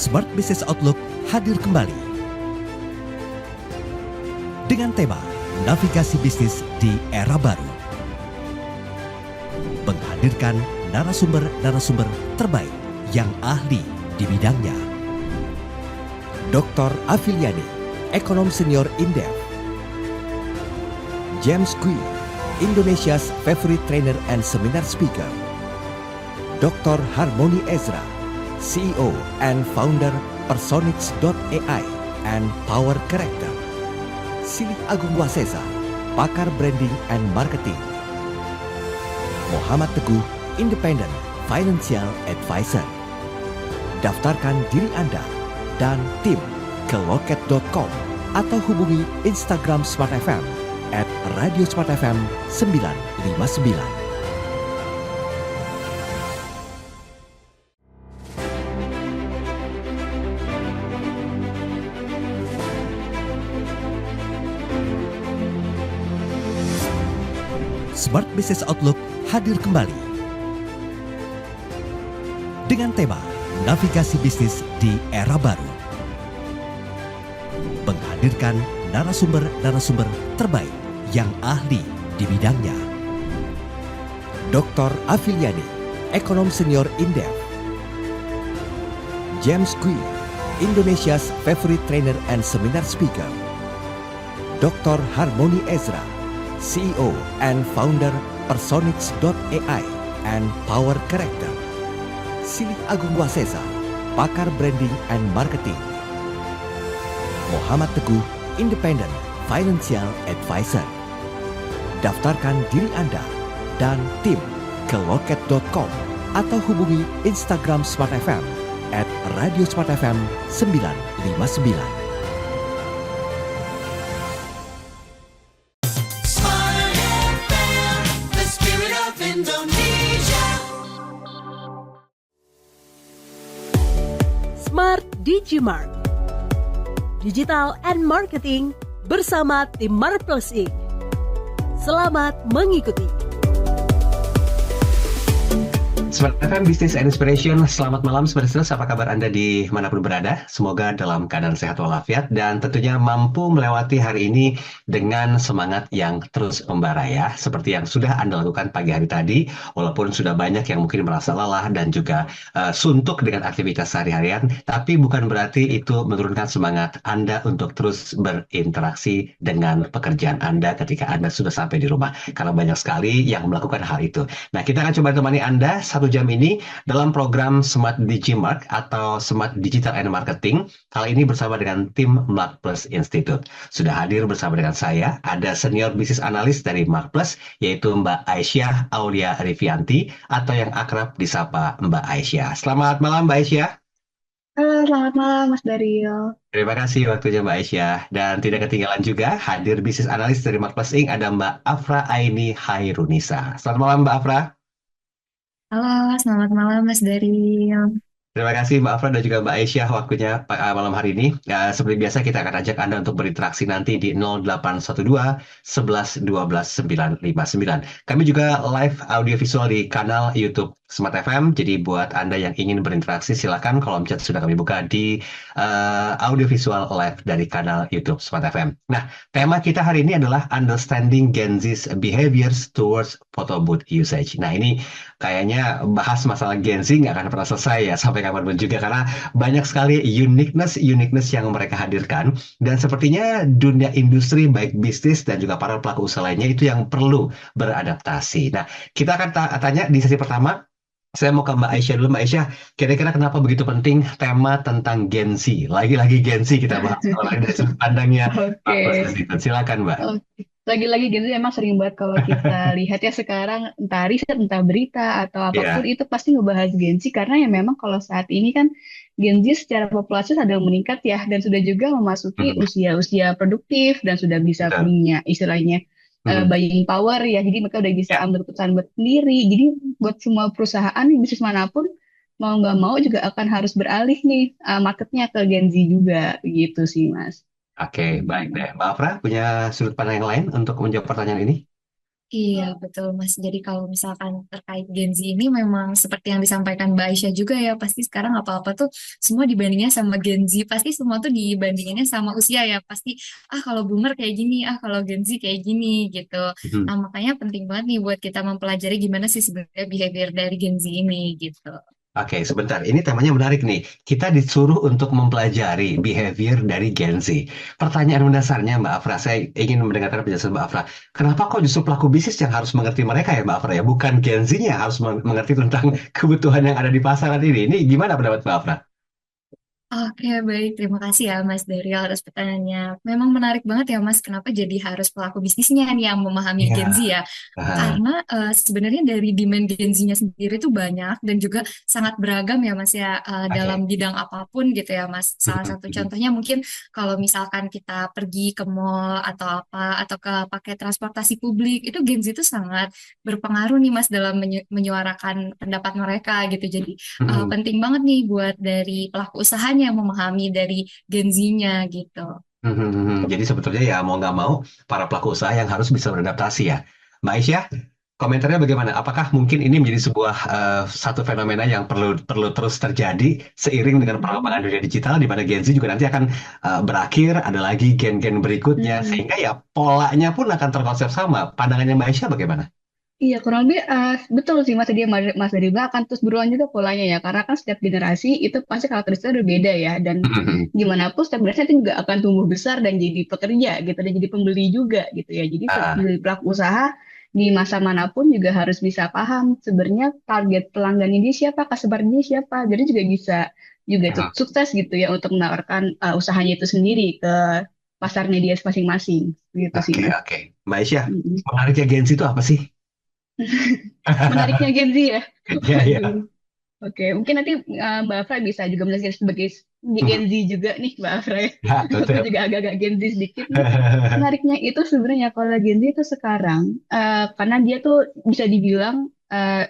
Smart Business Outlook hadir kembali dengan tema Navigasi Bisnis di Era Baru. Menghadirkan narasumber-narasumber terbaik yang ahli di bidangnya. Dr. Afiliani, Ekonom Senior Indef. James Kui, Indonesia's favorite trainer and seminar speaker. Dr. Harmony Ezra, CEO and founder Personix.ai and Power Character. Silih Agung Wasesa, pakar branding and marketing. Muhammad Teguh, Independent Financial Advisor. Daftarkan diri Anda dan tim ke loket.com atau hubungi Instagram Smart FM @Radio Smart FM 959. Smart Business Outlook hadir kembali dengan tema Navigasi Bisnis di Era Baru. Menghadirkan narasumber-narasumber terbaik yang ahli di bidangnya. Dr. Afiliani, Ekonom Senior Indef. James Kui, Indonesia's favorite trainer and seminar speaker. Dr. Harmony Ezra, CEO and founder Personix.ai and Power Character. Silih Agung Wasesa, pakar branding and marketing. Muhammad Teguh, Independent Financial Advisor. Daftarkan diri Anda dan tim ke loket.com atau hubungi Instagram Smart FM @Radio Smart FM 959. Smart Digimart Digital and Marketing bersama tim Marples Inc. Selamat mengikuti. Smart FM Business and Inspiration, selamat malam Smart Listeners, apa kabar Anda di manapun berada? Semoga dalam keadaan sehat walafiat dan tentunya mampu melewati hari ini dengan semangat yang terus membara ya. Seperti yang sudah Anda lakukan pagi hari tadi, walaupun sudah banyak yang mungkin merasa lelah dan juga suntuk dengan aktivitas sehari-harian, tapi bukan berarti itu menurunkan semangat Anda untuk terus berinteraksi dengan pekerjaan Anda ketika Anda sudah sampai di rumah. Karena banyak sekali yang melakukan hal itu. Nah, kita akan coba temani Anda 1 jam ini dalam program Smart Digimart atau Smart Digital and Marketing. Kali ini bersama dengan tim Marples Institute. Sudah hadir bersama dengan saya, ada Senior Business Analyst dari Marples, yaitu Mbak Aisyah Aulia Rivianti, atau yang akrab disapa Mbak Aisyah. Selamat malam Mbak Aisyah. Halo, selamat malam Mas Dario. Terima kasih waktunya Mbak Aisyah. Dan tidak ketinggalan juga hadir Business Analyst dari Marples Inc. ada Mbak Afra Aini Hairunisa. Selamat malam Mbak Afra. Halo, selamat malam Mas Dario. Terima kasih Mbak Afra dan juga Mbak Aisyah waktunya malam hari ini. Seperti biasa kita akan ajak Anda untuk berinteraksi nanti di 0812 11 12 959. Kami juga live audio visual di kanal YouTube Smart FM. Jadi buat Anda yang ingin berinteraksi silakan kolom chat sudah kami buka di audio visual live dari kanal YouTube Smart FM. Nah, tema kita hari ini adalah Understanding Gen Z's Behaviors Towards Photo Booth Usage. Nah, ini kayaknya bahas masalah Gen Z nggak akan pernah selesai ya sampai kapanpun juga karena banyak sekali uniqueness yang mereka hadirkan dan sepertinya dunia industri baik bisnis dan juga para pelaku usaha lainnya itu yang perlu beradaptasi. Nah, kita akan tanya di sesi pertama. Saya mau ke Mbak Aisyah dulu. Mbak Aisyah, kira-kira kenapa begitu penting tema tentang Gen Z? Lagi-lagi Gen Z kita bahas dari sudut pandangnya. Oke. Silakan Mbak. Lagi-lagi Gen Z emang sering banget kalau kita lihat ya sekarang entah riset, entah berita atau apapun itu pasti ngebahas Gen Z karena ya memang kalau saat ini kan Gen Z secara populasi sedang meningkat ya dan sudah juga memasuki usia-usia produktif dan sudah bisa punya istilahnya buying power ya, jadi mereka udah bisa ambil keputusan buat sendiri. Jadi buat semua perusahaan bisnis manapun mau nggak mau juga akan harus beralih nih marketnya ke Gen Z juga gitu sih Mas. Oke, baik deh. Mbak Afra punya sudut pandang yang lain untuk menjawab pertanyaan ini? Iya, betul Mas. Jadi kalau misalkan terkait Gen Z ini memang seperti yang disampaikan Mbak Aisyah juga ya, pasti sekarang apa-apa tuh semua dibandingnya sama Gen Z, pasti semua tuh dibandinginnya sama usia ya. Pasti, kalau boomer kayak gini, kalau Gen Z kayak gini gitu. Mhm. Nah, makanya penting banget nih buat kita mempelajari gimana sih sebenarnya behavior dari Gen Z ini gitu. Oke, sebentar. Ini temanya menarik nih. Kita disuruh untuk mempelajari behavior dari Gen Z. Pertanyaan mendasarnya, Mbak Afra, saya ingin mendengarkan penjelasan Mbak Afra. Kenapa kok justru pelaku bisnis yang harus mengerti mereka ya, Mbak Afra ya? Bukan Gen Z-nya yang harus mengerti tentang kebutuhan yang ada di pasaran ini. Ini gimana pendapat Mbak Afra? Oke, baik. Terima kasih ya, Mas Daryl atas pertanyaannya. Memang menarik banget ya, Mas. Kenapa jadi harus pelaku bisnisnya nih yang memahami Iya. Gen Z ya? Aha. Karena sebenarnya dari demand Gen Z-nya sendiri itu banyak dan juga sangat beragam ya, Mas ya, dalam Oke. bidang apapun gitu ya, Mas. Salah satu contohnya mungkin kalau misalkan kita pergi ke mall atau apa, atau ke pakai transportasi publik, itu Gen Z itu sangat berpengaruh nih, Mas, dalam menyuarakan pendapat mereka gitu. Jadi penting banget nih buat dari pelaku usahanya yang memahami dari Gen Z-nya gitu. Jadi sebetulnya ya mau nggak mau para pelaku usaha yang harus bisa beradaptasi ya. Mbak Aisyah, komentarnya bagaimana? Apakah mungkin ini menjadi sebuah satu fenomena yang perlu perlu terus terjadi seiring dengan perkembangan dunia digital di mana Gen Z juga nanti akan berakhir, ada lagi gen-gen berikutnya Hmm. sehingga ya polanya pun akan terkonsep sama. Pandangannya Mbak Aisyah bagaimana? Iya, kurang lebih betul sih Mas tadi Mas dari akan terus berulang juga polanya ya, karena kan setiap generasi itu pasti karakteristiknya berbeda ya, dan gimana pun setiap generasi itu juga akan tumbuh besar dan jadi pekerja gitu, dan jadi pembeli juga gitu ya. Jadi Ah, sebagai pelaku usaha di masa manapun juga harus bisa paham sebenarnya target pelanggannya dia siapa, customer dia siapa, jadi juga bisa juga ah. sukses gitu ya untuk menawarkan usahanya itu sendiri ke pasarnya dia masing-masing gitu sih Oke, Mas. oke. Mbak Aisyah, Mm-mm. menariknya Gen Z itu apa sih? Menariknya Gen Z ya. Ya, Waduh. ya. Oke, mungkin nanti Mbak Afra bisa juga menjelaskan sebagai Gen Z juga nih Mbak Afra ya. Ya, Aku betul. juga agak-agak Gen Z sedikit nih. Menariknya itu sebenarnya kalau Gen Z itu sekarang, karena dia tuh bisa dibilang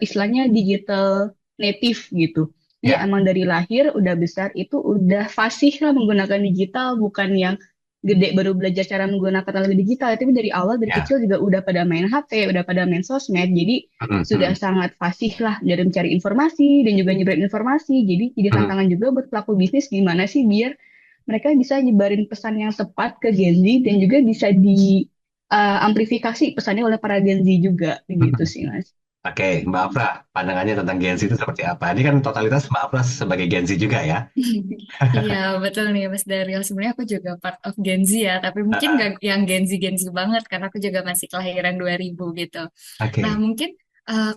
istilahnya digital native gitu. Dia Ya, emang dari lahir udah besar itu udah fasih lah menggunakan digital, bukan yang gede baru belajar cara menggunakan teknologi digital, tapi dari awal dari ya. kecil juga udah pada main HP, udah pada main sosmed. Jadi sudah sangat fasih lah dari mencari informasi dan juga nyebarin informasi. Jadi tantangan juga buat pelaku bisnis gimana sih biar mereka bisa nyebarin pesan yang tepat ke Gen Z dan juga bisa di amplifikasi pesannya oleh para Gen Z juga begitu sih Mas. Oke, Mbak Afra, pandangannya tentang Gen Z itu seperti apa? Ini kan totalitas Mbak Afra sebagai Gen Z juga ya. Iya, betul nih Mas Daryl. Sebenarnya aku juga part of Gen Z ya, tapi mungkin Ah, gak yang Gen Z banget karena aku juga masih kelahiran 2000 gitu. Nah, oke. mungkin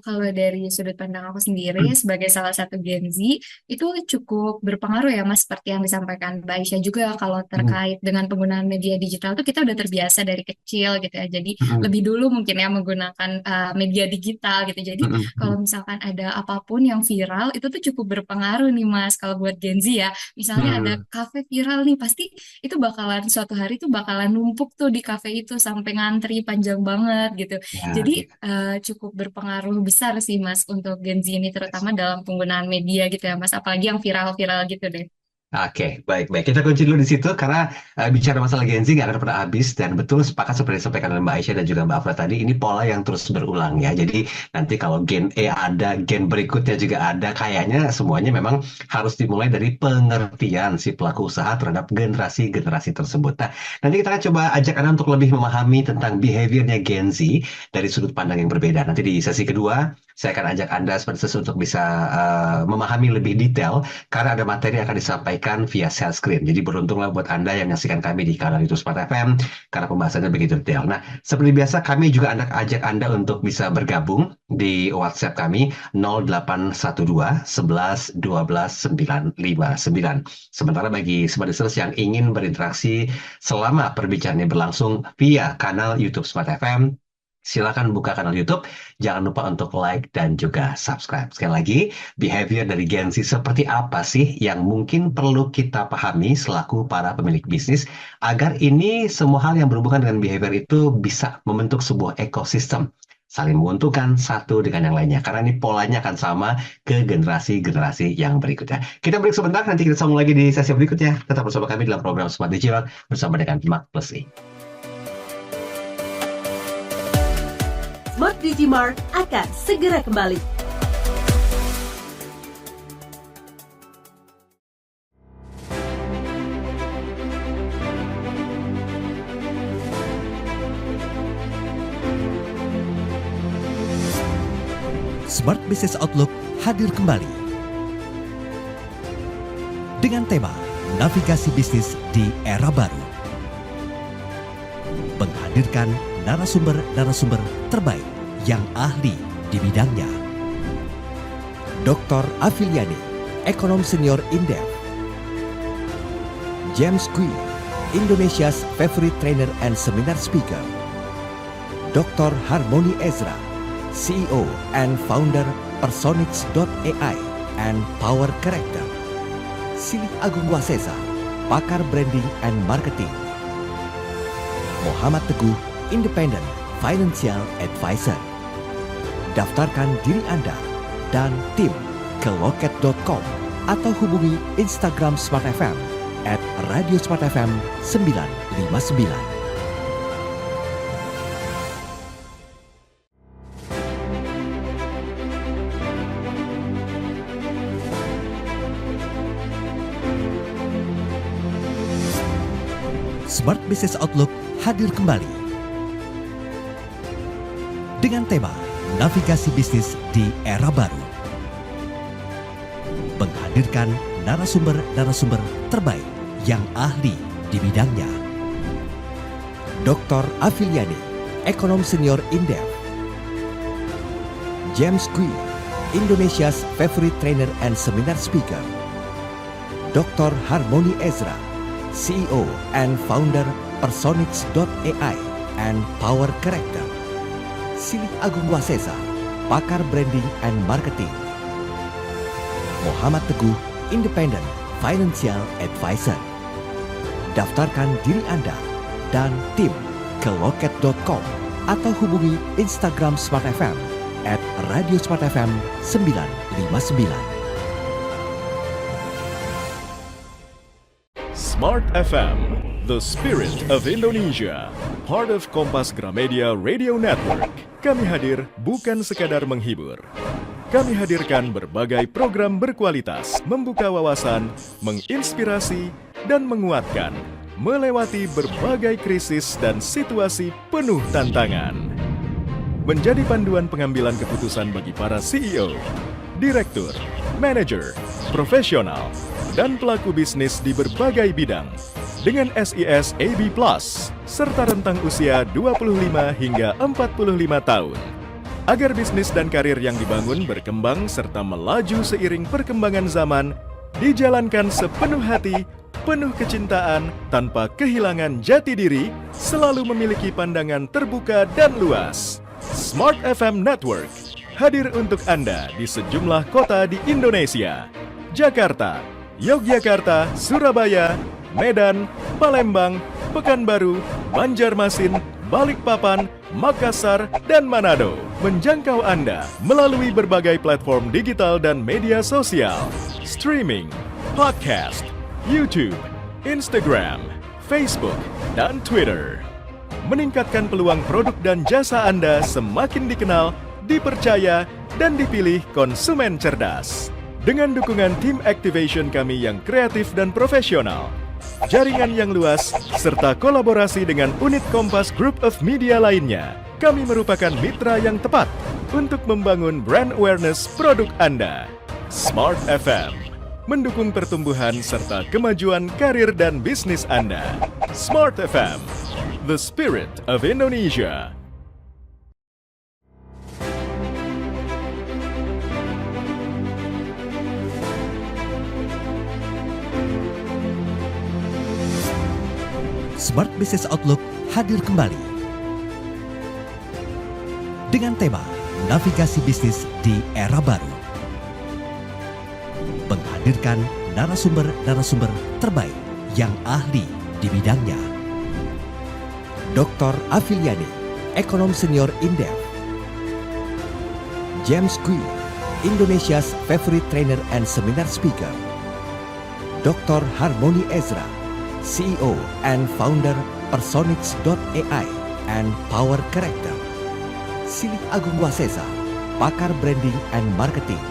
kalau dari sudut pandang aku sendiri sebagai salah satu Gen Z itu cukup berpengaruh ya Mas, seperti yang disampaikan Mbak Aisyah juga kalau terkait dengan penggunaan media digital tuh kita udah terbiasa dari kecil gitu ya. Jadi lebih dulu mungkin ya menggunakan media digital gitu. Jadi kalau misalkan ada apapun yang viral itu tuh cukup berpengaruh nih Mas kalau buat Gen Z ya. Misalnya ada kafe viral nih, pasti itu bakalan suatu hari tuh bakalan numpuk tuh di kafe itu sampai ngantri panjang banget gitu. Ya, Jadi ya. cukup berpengaruh besar sih Mas untuk Gen Z ini terutama dalam penggunaan media gitu ya Mas, apalagi yang viral-viral gitu deh. Oke, baik-baik. Kita kunci dulu di situ karena bicara masalah Gen Z nggak akan pernah habis dan betul sepakat seperti yang disampaikan oleh Mbak Aisyah dan juga Mbak Afra tadi, ini pola yang terus berulang ya. Jadi nanti kalau Gen E ada, Gen berikutnya juga ada, kayaknya semuanya memang harus dimulai dari pengertian si pelaku usaha terhadap generasi-generasi tersebut. Nah, nanti kita akan coba ajak Anda untuk lebih memahami tentang behaviornya Gen Z dari sudut pandang yang berbeda. Nanti di sesi kedua, saya akan ajak Anda seperti itu untuk bisa memahami lebih detail karena ada materi yang akan disampaikan via share screen. Jadi beruntunglah buat Anda yang menyaksikan kami di kanal YouTube Smart FM karena pembahasannya begitu detail. Nah, seperti biasa kami juga ajak Anda untuk bisa bergabung di WhatsApp kami 0812 11 12 959. Sementara bagi Smart Listeners yang ingin berinteraksi selama perbincangannya berlangsung via kanal YouTube Smart FM, silakan buka kanal YouTube. Jangan lupa untuk like dan juga subscribe. Sekali lagi, behavior dari Gen Z seperti apa sih yang mungkin perlu kita pahami selaku para pemilik bisnis agar ini semua hal yang berhubungan dengan behavior itu bisa membentuk sebuah ekosistem saling menguntungkan satu dengan yang lainnya karena ini polanya akan sama ke generasi-generasi yang berikutnya. Kita break sebentar, nanti kita sambung lagi di sesi berikutnya. Tetap bersama kami dalam program Smart Digital bersama dengan Mark Plus. Smart Digimart akan segera kembali. Smart Business Outlook hadir kembali dengan tema Navigasi Bisnis di Era Baru. Menghadirkan narasumber-narasumber terbaik yang ahli di bidangnya. Dr. Afiliani, Ekonom Senior Indef. James Kui, Indonesia's favorite trainer and seminar speaker. Dr. Harmony Ezra, CEO and founder Personix.ai and Power Character. Silih Agung Wasesa, pakar branding and marketing. Muhammad Teguh, Independent Financial Advisor. Daftarkan diri Anda dan tim ke loket.com atau hubungi Instagram Smart FM @radiosmartfm 959. Smart Business Outlook hadir kembali dengan tema Navigasi Bisnis di Era Baru. Menghadirkan narasumber-narasumber terbaik yang ahli di bidangnya. Dr. Afiliani, Ekonom Senior Indef. James Kui, Indonesia's favorite trainer and seminar speaker. Dr. Harmony Ezra, CEO and founder Personix.ai and Power Character. Silih Agung Wasesa, pakar branding and marketing. Muhammad Teguh, Independent Financial Advisor. Daftarkan diri Anda dan tim ke loket.com atau hubungi Instagram Smart FM @radiosmartfm 959. Smart FM, the spirit of Indonesia, part of Kompas Gramedia Radio Network. Kami hadir bukan sekadar menghibur. Kami hadirkan berbagai program berkualitas, membuka wawasan, menginspirasi, dan menguatkan, melewati berbagai krisis dan situasi penuh tantangan. Menjadi panduan pengambilan keputusan bagi para CEO, direktur, manajer, profesional, dan pelaku bisnis di berbagai bidang dengan SIS AB Plus serta rentang usia 25 hingga 45 tahun agar bisnis dan karir yang dibangun berkembang serta melaju seiring perkembangan zaman dijalankan sepenuh hati, penuh kecintaan tanpa kehilangan jati diri, selalu memiliki pandangan terbuka dan luas. Smart FM Network hadir untuk Anda di sejumlah kota di Indonesia. Jakarta, Yogyakarta, Surabaya, Medan, Palembang, Pekanbaru, Banjarmasin, Balikpapan, Makassar, dan Manado. Menjangkau Anda melalui berbagai platform digital dan media sosial, streaming, podcast, YouTube, Instagram, Facebook, dan Twitter. Meningkatkan peluang produk dan jasa Anda semakin dikenal, dipercaya, dan dipilih konsumen cerdas. Dengan dukungan tim activation kami yang kreatif dan profesional, jaringan yang luas, serta kolaborasi dengan unit Kompas Group of Media lainnya, kami merupakan mitra yang tepat untuk membangun brand awareness produk Anda. Smart FM, mendukung pertumbuhan serta kemajuan karir dan bisnis Anda. Smart FM, the spirit of Indonesia. Smart Business Outlook hadir kembali dengan tema Navigasi Bisnis di Era Baru. Menghadirkan narasumber-narasumber terbaik yang ahli di bidangnya. Dr. Afiliani, Ekonom Senior Indef. James Kui, Indonesia's favorite trainer and seminar speaker. Dr. Harmony Ezra, CEO and founder Personix.ai and Power Character. Silik Agung Wasesa, pakar branding and marketing.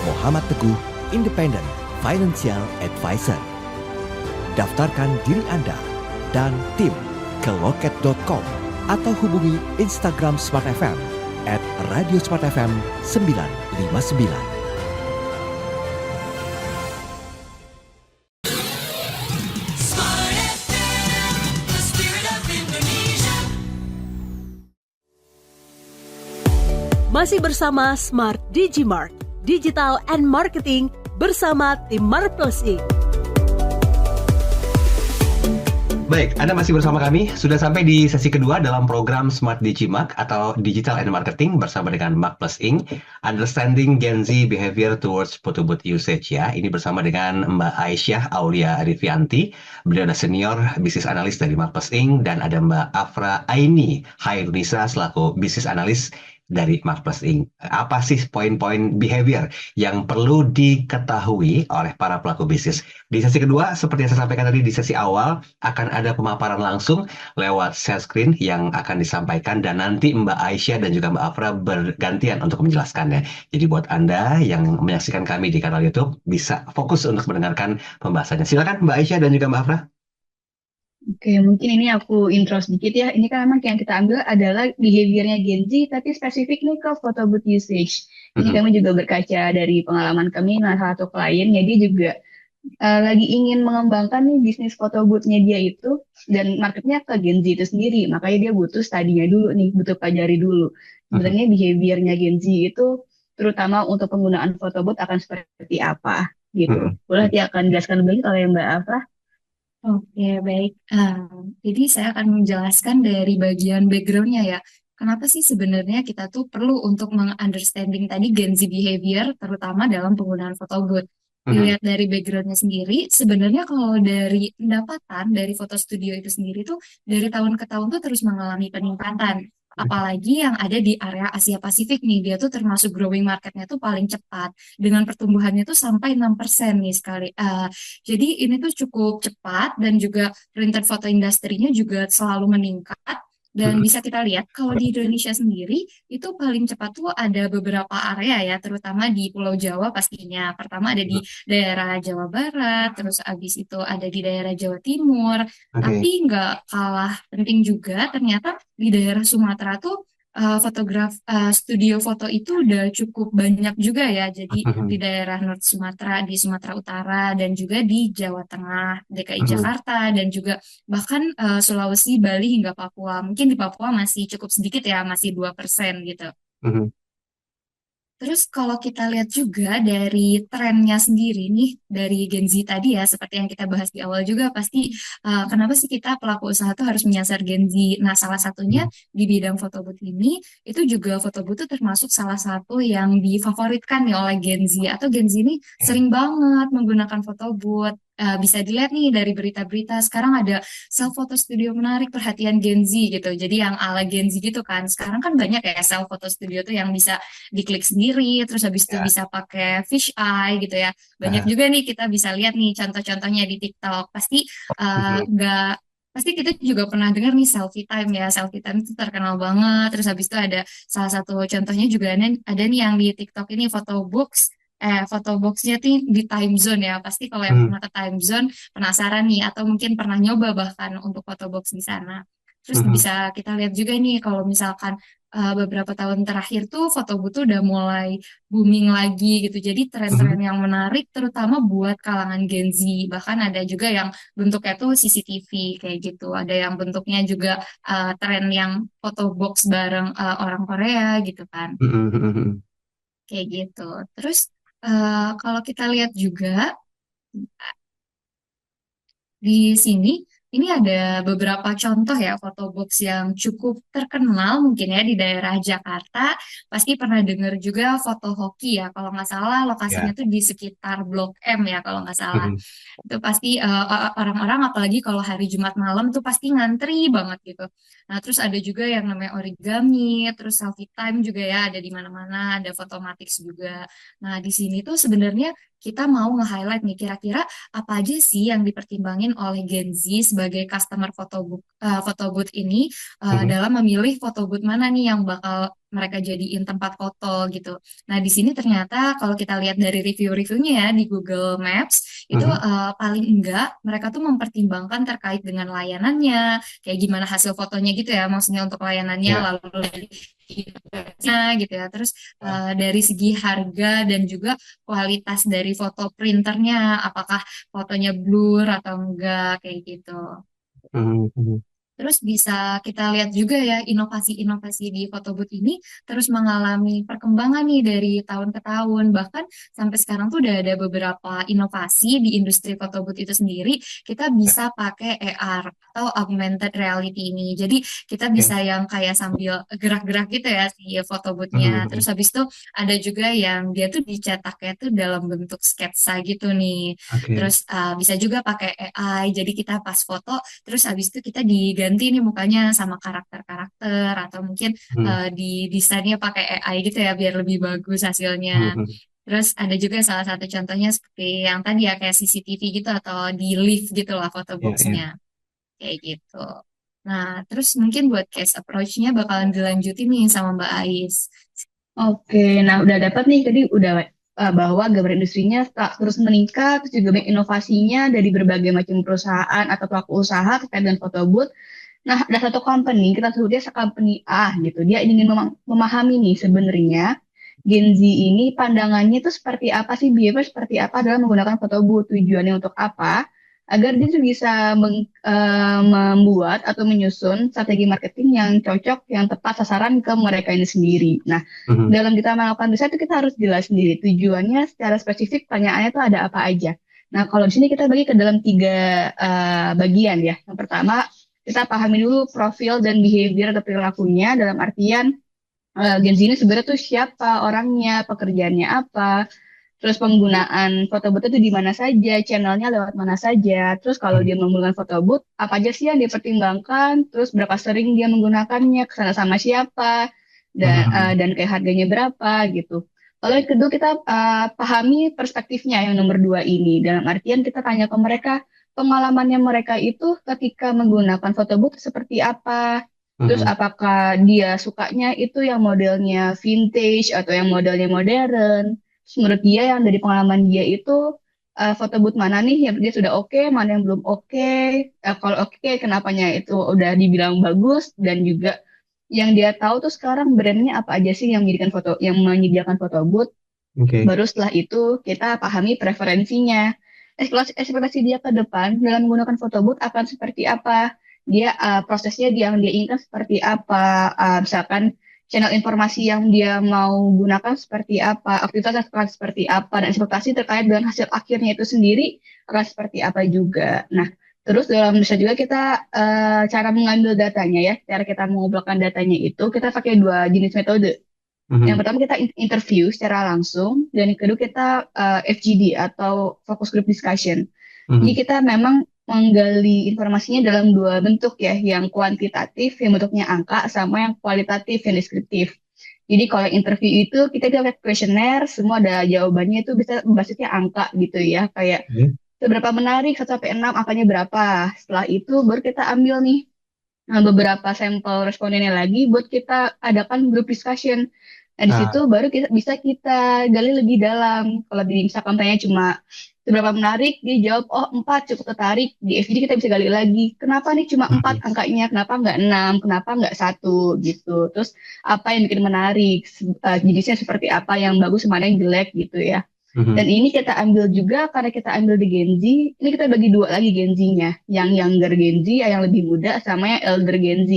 Muhammad Teguh, independent financial advisor. Daftarkan diri Anda dan tim ke loket.com atau hubungi Instagram Smart FM @radiosmartfm 959. Masih bersama Smart Digimart, Digital and Marketing bersama tim Marplus Inc. Baik, Anda masih bersama kami. Sudah sampai di sesi kedua dalam program Smart Digimark atau Digital and Marketing bersama dengan Marplus Inc. Understanding Gen Z Behavior Towards Photo Booth Usage ya. Ini bersama dengan Mbak Aisyah Aulia Rivianti. Beliau adalah senior bisnis analis dari Marplus Inc. Dan ada Mbak Afra Aini Hairunisa selaku bisnis analis dari Marplus Inc. Apa sih poin-poin behavior yang perlu diketahui oleh para pelaku bisnis? Di sesi kedua, seperti yang saya sampaikan tadi di sesi awal, akan ada pemaparan langsung lewat share screen yang akan disampaikan dan nanti Mbak Aisyah dan juga Mbak Afra bergantian untuk menjelaskannya. Jadi buat Anda yang menyaksikan kami di kanal YouTube, bisa fokus untuk mendengarkan pembahasannya. Silakan Mbak Aisyah dan juga Mbak Afra. Oke, mungkin ini aku intro sedikit ya. Ini kan memang yang kita ambil adalah behaviornya Gen Z, tapi spesifik nih ke photo booth usage. Ini kami juga berkaca dari pengalaman kami, nah salah satu klien, ya dia juga lagi ingin mengembangkan nih bisnis photo booth-nya dia itu, dan marketnya ke Gen Z itu sendiri. Makanya dia butuh studinya dulu nih, butuh pelajari dulu. Sebenarnya behaviornya Gen Z itu, terutama untuk penggunaan photo booth akan seperti apa gitu. Boleh dia akan jelaskan lebih oleh Mbak Afra? Oke, baik. Jadi saya akan menjelaskan dari bagian background-nya ya. Kenapa sih sebenarnya kita tuh perlu untuk meng-understanding tadi Gen Z behavior, terutama dalam penggunaan photo booth. Dilihat dari background-nya sendiri, sebenarnya kalau dari pendapatan dari foto studio itu sendiri tuh dari tahun ke tahun tuh terus mengalami peningkatan. Apalagi yang ada di area Asia Pasifik nih, dia tuh termasuk growing marketnya tuh paling cepat. Dengan pertumbuhannya tuh sampai 6% nih sekali. Jadi ini tuh cukup cepat dan juga printed photo industrinya juga selalu meningkat. Dan bisa kita lihat kalau di Indonesia sendiri itu paling cepat tuh ada beberapa area ya, terutama di Pulau Jawa pastinya. Pertama ada di daerah Jawa Barat, terus abis itu ada di daerah Jawa Timur. Tapi nggak kalah penting juga ternyata di daerah Sumatera tuh studio foto itu udah cukup banyak juga ya. Jadi di daerah North Sumatera, di Sumatera Utara, dan juga di Jawa Tengah, DKI Jakarta, dan juga bahkan Sulawesi, Bali, hingga Papua. Mungkin di Papua masih cukup sedikit ya, masih 2% gitu. Terus kalau kita lihat juga dari trennya sendiri nih, dari Gen Z tadi ya, seperti yang kita bahas di awal juga, pasti kenapa sih kita pelaku usaha tuh harus menyasar Gen Z? Nah, salah satunya di bidang foto booth ini, itu juga foto booth itu termasuk salah satu yang difavoritkan nih oleh Gen Z, atau Gen Z ini sering banget menggunakan foto booth. Bisa dilihat nih dari berita-berita, sekarang ada self photo studio menarik perhatian Gen Z gitu. Jadi yang ala Gen Z gitu kan. Sekarang kan banyak ya self photo studio tuh yang bisa diklik sendiri, terus habis itu bisa pakai fish eye gitu ya. Banyak juga nih kita bisa lihat nih contoh-contohnya di TikTok. Pasti nggak pasti kita juga pernah dengar nih selfie time ya. Selfie time itu terkenal banget. Terus habis itu ada salah satu contohnya juga ada nih yang di TikTok ini foto boxnya tuh di time zone ya. Pasti kalau yang pernah ke time zone penasaran nih, atau mungkin pernah nyoba bahkan untuk foto box di sana. Terus bisa kita lihat juga nih kalau misalkan beberapa tahun terakhir tuh foto booth tuh udah mulai booming lagi gitu. Jadi tren-tren yang menarik terutama buat kalangan Gen Z. Bahkan ada juga yang bentuknya tuh CCTV kayak gitu. Ada yang bentuknya juga tren yang foto box bareng orang Korea gitu kan. Kayak gitu. Terus kalau kita lihat juga di sini, ini ada beberapa contoh ya foto box yang cukup terkenal mungkin ya di daerah Jakarta. Pasti pernah dengar juga foto hoki ya, kalau nggak salah lokasinya tuh di sekitar Blok M ya kalau nggak salah. Itu pasti orang-orang apalagi kalau hari Jumat malam tuh pasti ngantri banget gitu. Nah terus ada juga yang namanya origami, terus selfie time juga ya ada di mana-mana, ada fotomatics juga. Nah di sini tuh sebenarnya kita mau nge-highlight nih kira-kira apa aja sih yang dipertimbangin oleh Gen Z sebagai customer photo booth ini Mhm. dalam memilih photo booth mana nih yang bakal mereka jadiin tempat foto gitu. Nah, di sini ternyata kalau kita lihat dari review-reviewnya ya di Google Maps, itu Mhm. paling enggak mereka tuh mempertimbangkan terkait dengan layanannya, kayak gimana hasil fotonya gitu ya, maksudnya untuk layanannya, Ya. lalu dari gitu ya. Terus dari segi harga dan juga kualitas dari foto printernya, apakah fotonya blur atau enggak, kayak gitu. Mhm. Mhm. Terus bisa kita lihat juga ya inovasi-inovasi di photobooth ini terus mengalami perkembangan nih dari tahun ke tahun. Bahkan sampai sekarang tuh udah ada beberapa inovasi di industri photobooth itu sendiri. Kita bisa pakai AR atau augmented reality ini. Jadi kita Oke. bisa yang kayak sambil gerak-gerak gitu ya si Mhm. photobooth-nya. Terus Mhm. habis itu ada juga yang dia tuh dicetaknya tuh dalam bentuk sketsa gitu nih. Oke. Terus bisa juga pakai AI. Jadi kita pas foto terus habis itu kita diganti nih mukanya sama karakter-karakter atau mungkin Mhm. di desainnya pakai AI gitu ya biar lebih bagus hasilnya. Mhm. Terus ada juga salah satu contohnya seperti yang tadi ya kayak CCTV gitu atau di lift gitu lah foto Ya, ya. boxnya kayak gitu. Nah, terus mungkin buat case approach-nya bakalan dilanjutin nih sama Mbak Ais. Oke, nah udah dapat nih tadi udah bahwa gambar industrinya terus meningkat, terus juga banyak inovasinya dari berbagai macam perusahaan atau pelaku usaha terkait dengan photo booth. Nah, ada satu company, kita sebutnya company A gitu. Dia ingin memahami nih sebenarnya Gen Z ini pandangannya itu seperti apa sih, behavior seperti apa dalam menggunakan photo booth, tujuannya untuk apa, agar dia tuh bisa membuat atau menyusun strategi marketing yang cocok, yang tepat sasaran ke mereka ini sendiri. Nah, Mhm. dalam kita melakukan riset itu kita harus jelas sendiri tujuannya secara spesifik, pertanyaannya itu ada apa aja. Nah, kalau di sini kita bagi ke dalam tiga bagian ya. Yang pertama, kita pahami dulu profil dan behavior atau perilakunya dalam artian Gen Z ini sebenarnya tuh siapa orangnya, pekerjaannya apa, terus penggunaan foto booth itu di mana saja, channelnya lewat mana saja, terus kalau Mhm. dia menggunakan foto booth, apa aja sih yang dia pertimbangkan, terus berapa sering dia menggunakannya, kesana sama siapa, Mhm. dan kayak harganya berapa gitu. Lalu yang kedua kita pahami perspektifnya yang nomor dua ini, dalam artian kita tanya ke mereka, pengalamannya mereka itu ketika menggunakan foto booth seperti apa, terus Mhm. apakah dia sukanya itu yang modelnya vintage atau yang modelnya modern. Terus menurut dia yang dari pengalaman dia itu foto booth mana nih yang dia sudah oke, mana yang belum oke. Kalau oke, kenapanya itu udah dibilang bagus dan juga yang dia tahu tuh sekarang brandnya apa aja sih yang menyediakan foto booth. Oke. Baru setelah itu kita pahami preferensinya. Ekspektasi dia ke depan dalam menggunakan foto booth akan seperti apa. Dia prosesnya yang dia inginkan seperti apa. Misalkan channel informasi yang dia mau gunakan seperti apa, aktivitas akan seperti apa, dan ekspektasi terkait dengan hasil akhirnya itu sendiri akan seperti apa juga. Nah, terus dalam bisa juga kita cara mengambil datanya ya, cara kita mengumpulkan datanya itu kita pakai dua jenis metode. Yang Mhm. pertama kita interview secara langsung, dan yang kedua kita FGD atau focus group discussion. Jadi Mhm. kita memang menggali informasinya dalam dua bentuk ya, yang kuantitatif yang bentuknya angka sama yang kualitatif yang deskriptif. Jadi kalau interview itu kita pakai kuesioner, semua ada jawabannya itu bisa berbasisnya angka gitu ya, kayak Oke. seberapa menarik 1 sampai 6 angkanya berapa. Setelah itu baru kita ambil nih beberapa sampel respondennya lagi buat kita adakan group discussion. Nah, di situ Ah. baru bisa kita gali lebih dalam. Kalau di misalkan tanya cuma seberapa menarik, dia jawab, oh 4 cukup tertarik. Di FGD kita bisa gali lagi. Kenapa nih cuma 4 Mhm. angkanya? Kenapa nggak 6? Kenapa nggak satu gitu? Terus apa yang bikin menarik? Jenisnya seperti apa yang bagus, mana yang jelek gitu ya. Dan Mhm. ini kita ambil juga karena kita ambil di Gen Z, ini kita bagi dua lagi Gen Z-nya, yang younger Gen Z, yang lebih muda, sama yang elder Gen Z,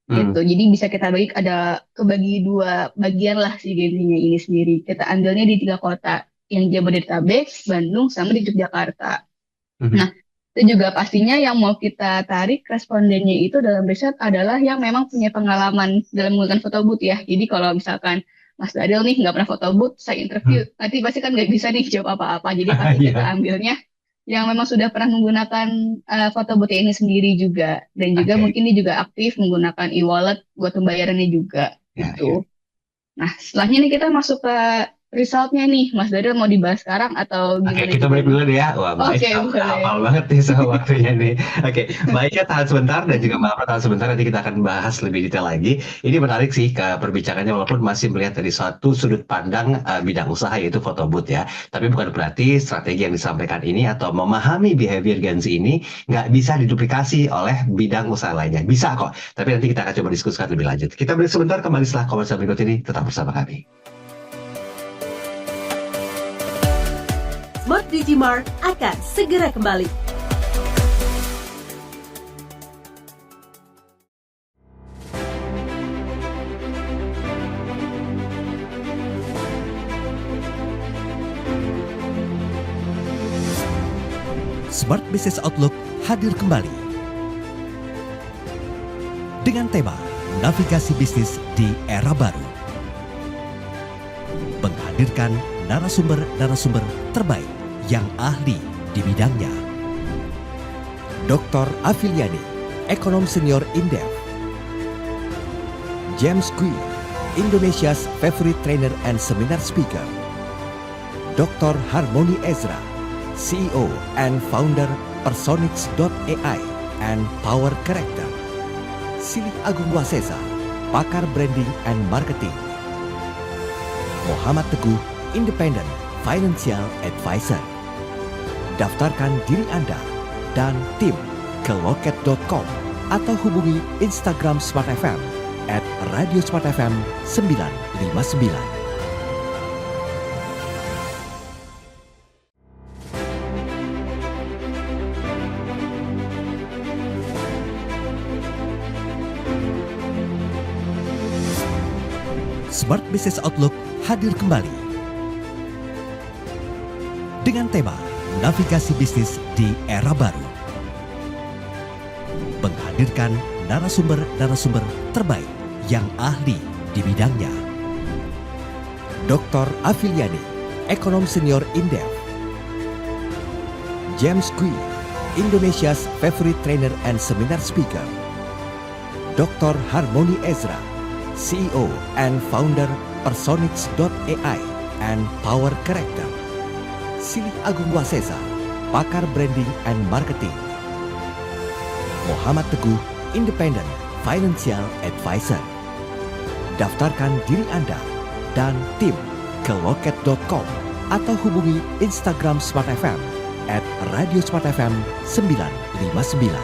gitu. Mhm. Jadi bisa kita bagi ada kebagi dua bagian lah si Gen Z-nya ini sendiri. Kita ambilnya di 3 kota, yang Jabodetabek, Bandung, sama di Yogyakarta. Mhm. Nah, itu juga pastinya yang mau kita tarik respondennya itu dalam riset adalah yang memang punya pengalaman dalam menggunakan foto booth ya. Jadi kalau misalkan Mas Daril nih nggak pernah foto booth, saya interview, Mhm. nanti pasti kan nggak bisa nih jawab apa-apa. Jadi pasti kita Iya. ambilnya yang memang sudah pernah menggunakan foto booth ini sendiri juga. Dan juga Oke. mungkin dia juga aktif menggunakan e-wallet buat pembayarannya juga Ya, ya. gitu. Nah, setelahnya nih kita masuk ke resultnya nih, Mas Daryl mau dibahas sekarang atau Oke, gimana kita juga break nih? dulu deh ya. Wah, Mbak Oke, Aisyah udah boleh. hafal banget nih sama waktunya nih. Oke, Mbak Aisyah tahan sebentar dan juga Mbak Afra tahan sebentar. Nanti kita akan bahas lebih detail lagi. Ini menarik sih ke perbincangannya walaupun masih melihat dari suatu sudut pandang bidang usaha yaitu photo booth ya. Tapi bukan berarti strategi yang disampaikan ini atau memahami behavior Gen Z ini nggak bisa diduplikasi oleh bidang usaha lainnya. Bisa kok. Tapi nanti kita akan coba diskusikan lebih lanjut. Kita break sebentar, kembali setelah komersial berikut ini. Tetap bersama kami. Smart Digimart akan segera kembali. Smart Business Outlook hadir kembali dengan tema Navigasi Bisnis di Era Baru, menghadirkan narasumber-narasumber terbaik yang ahli di bidangnya. Dr. Afiliani, Ekonom Senior Indef. James Kui, Indonesia's favorite trainer and seminar speaker. Dr. Harmony Ezra, CEO and founder Personix.ai and Power Character. Silih Agung Wasesa, pakar branding and marketing. Muhammad Teguh, Independent Financial Advisor. Daftarkan diri Anda dan tim ke loket.com atau hubungi Instagram Smart FM @radiosmartfm 959. Smart Business Outlook hadir kembali dengan tema Navigasi Bisnis di Era Baru, menghadirkan narasumber-narasumber terbaik yang ahli di bidangnya. Dr. Afiliani, Ekonom Senior Indef. James Kui, Indonesia's favorite trainer and seminar speaker. Dr. Harmony Ezra, CEO and founder Personix.ai and Power Character. Silih Agung Wasesa, pakar branding and marketing. Muhammad Teguh, Independent Financial Advisor. Daftarkan diri Anda dan tim ke loket.com atau hubungi Instagram Smart FM @radiosmartfm 959.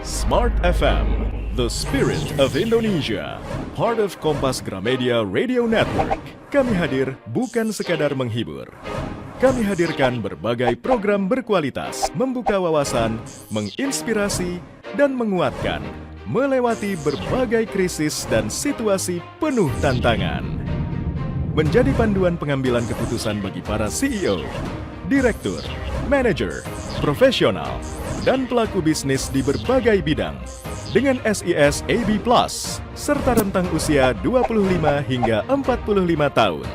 Smart FM, the spirit of Indonesia, part of Kompas Gramedia Radio Network. Kami hadir bukan sekadar menghibur. Kami hadirkan berbagai program berkualitas, membuka wawasan, menginspirasi, dan menguatkan, melewati berbagai krisis dan situasi penuh tantangan. Menjadi panduan pengambilan keputusan bagi para CEO, direktur, manajer, profesional, dan pelaku bisnis di berbagai bidang dengan SIS AB+, serta rentang usia 25 hingga 45 tahun.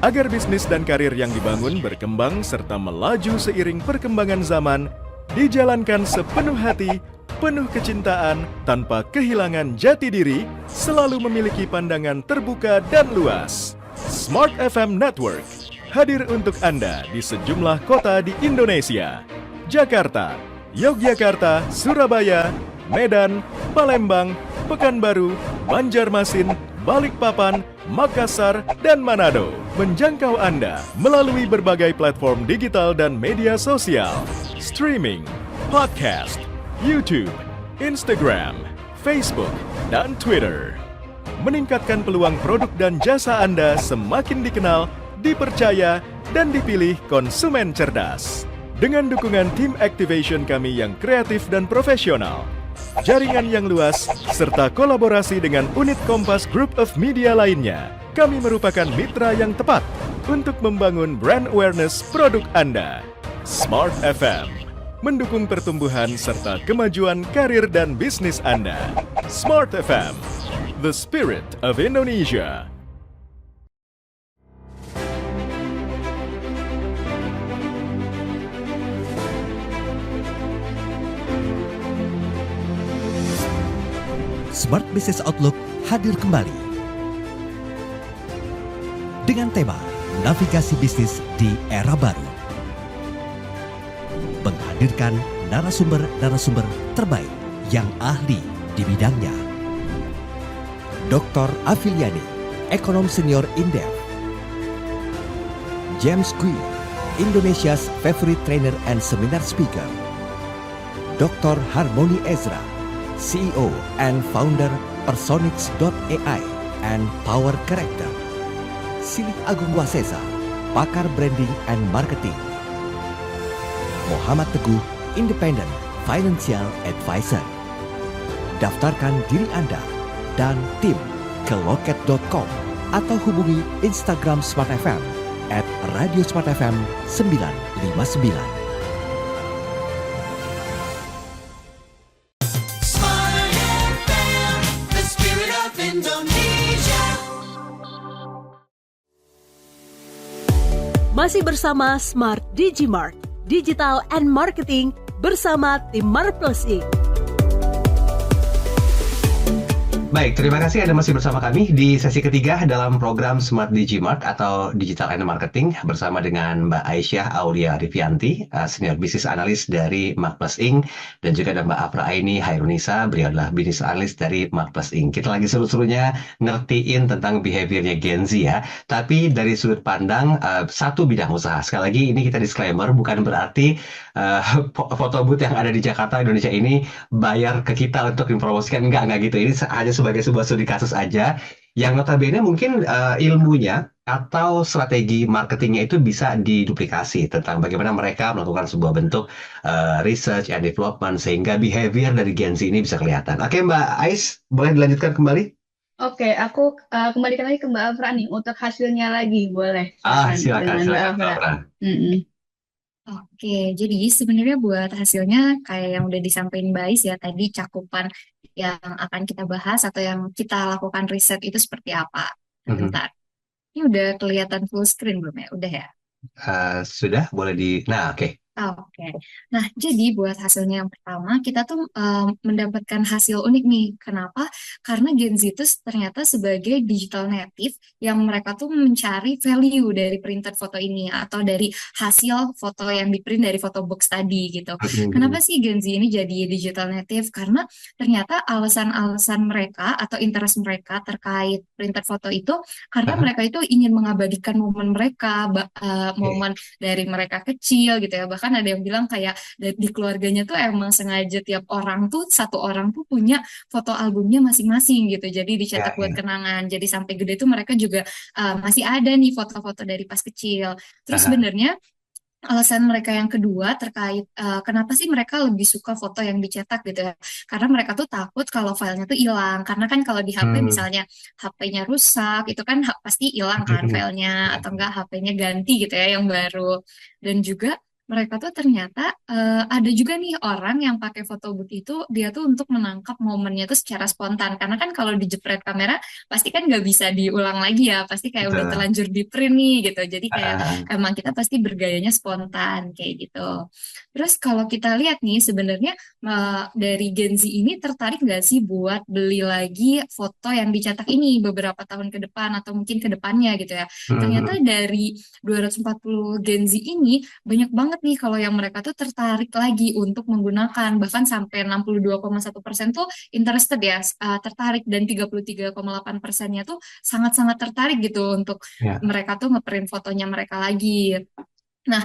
Agar bisnis dan karir yang dibangun berkembang serta melaju seiring perkembangan zaman, dijalankan sepenuh hati, penuh kecintaan, tanpa kehilangan jati diri, selalu memiliki pandangan terbuka dan luas. Smart FM Network hadir untuk Anda di sejumlah kota di Indonesia. Jakarta, Yogyakarta, Surabaya, Medan, Palembang, Pekanbaru, Banjarmasin, Balikpapan, Makassar, dan Manado. Menjangkau Anda melalui berbagai platform digital dan media sosial, streaming, podcast, YouTube, Instagram, Facebook, dan Twitter. Meningkatkan peluang produk dan jasa Anda semakin dikenal, dipercaya, dan dipilih konsumen cerdas. Dengan dukungan tim activation kami yang kreatif dan profesional, jaringan yang luas, serta kolaborasi dengan unit Kompas Group of Media lainnya, kami merupakan mitra yang tepat untuk membangun brand awareness produk Anda. Smart FM, mendukung pertumbuhan serta kemajuan karir dan bisnis Anda. Smart FM, the spirit of Indonesia. Smart Business Outlook hadir kembali dengan tema Navigasi Bisnis di Era Baru. Menghadirkan narasumber-narasumber terbaik yang ahli di bidangnya. Dr. Afiliani, Ekonom Senior Indef. James Kui, Indonesia's favorite trainer and seminar speaker. Dr. Harmony Ezra, CEO and founder Personix.ai and Power Character. Silik Agung Wasesa, pakar branding and marketing. Muhammad Teguh, Independent Financial Advisor. Daftarkan diri Anda dan tim ke loket.com atau hubungi Instagram Smart FM @Radio Smart FM 959. Smart FM, the spirit of Indonesia. Masih bersama Smart Digimart, Digital and Marketing bersama tim Marples Inc. Baik, terima kasih Anda masih bersama kami di sesi ketiga dalam program Smart Digimart atau Digital and Marketing bersama dengan Mbak Aisyah Aulia Rivianti, Senior Business Analyst dari Marples Inc. Dan juga ada Mbak Afra Aini Hairunisa, beliau adalah Business Analyst dari Marples Inc. Kita lagi seru-serunya ngertiin tentang behaviornya Gen Z ya. Tapi dari sudut pandang satu bidang usaha. Sekali lagi ini kita disclaimer, bukan berarti foto booth yang ada di Jakarta, Indonesia ini bayar ke kita untuk mempromosikan. Enggak gitu. Ini hanya sebagai sebuah studi kasus aja yang notabene mungkin ilmunya atau strategi marketingnya itu bisa diduplikasi tentang bagaimana mereka melakukan sebuah bentuk research and development sehingga behavior dari Gen Z ini bisa kelihatan. Oke Mbak Ais, boleh dilanjutkan kembali? Oke, aku kembalikan lagi ke Mbak Afra nih untuk hasilnya lagi, boleh? Silakan Mbak Mbak Afra. Oke, jadi sebenarnya buat hasilnya kayak yang udah disampaikan Mbak Ais ya tadi, cakupan yang akan kita bahas atau yang kita lakukan riset itu seperti apa. Bentar. Ini udah kelihatan full screen belum ya? Udah ya? Sudah, boleh Nah, oke. Oke. Nah, jadi buat hasilnya yang pertama, kita tuh mendapatkan hasil unik nih. Kenapa? Karena Gen Z itu ternyata sebagai digital native yang mereka tuh mencari value dari printed foto ini atau dari hasil foto yang di print dari foto box tadi gitu. Kenapa sih Gen Z ini jadi digital native? Karena ternyata alasan-alasan mereka atau interest mereka terkait printed foto itu karena mereka itu ingin mengabadikan momen mereka, momen dari mereka kecil gitu ya. Bahkan ada yang bilang kayak di keluarganya tuh emang sengaja tiap orang tuh, satu orang tuh punya foto albumnya masing-masing gitu. Jadi dicetak buat kenangan. Jadi sampai gede tuh mereka juga masih ada nih foto-foto dari pas kecil. Terus sebenarnya alasan mereka yang kedua terkait kenapa sih mereka lebih suka foto yang dicetak gitu ya. Karena mereka tuh takut kalau filenya tuh hilang. Karena kan kalau di HP misalnya HP-nya rusak, itu kan pasti hilang kan filenya. Atau enggak HP-nya ganti gitu ya yang baru. Dan juga mereka tuh ternyata ada juga nih orang yang pakai foto booth itu dia tuh untuk menangkap momennya tuh secara spontan. Karena kan kalau dijepret kamera pasti kan nggak bisa diulang lagi ya. Pasti kayak udah terlanjur di print nih gitu. Jadi kayak emang kita pasti bergayanya spontan kayak gitu. Terus kalau kita lihat nih sebenarnya dari Gen Z ini tertarik nggak sih buat beli lagi foto yang dicetak ini beberapa tahun ke depan atau mungkin ke depannya gitu ya. Ternyata dari 240 Gen Z ini banyak banget nih kalau yang mereka tuh tertarik lagi untuk menggunakan, bahkan sampai 62,1% tuh interested ya, tertarik, dan 33,8%-nya tuh sangat-sangat tertarik gitu untuk mereka tuh ngeprint fotonya mereka lagi. Nah,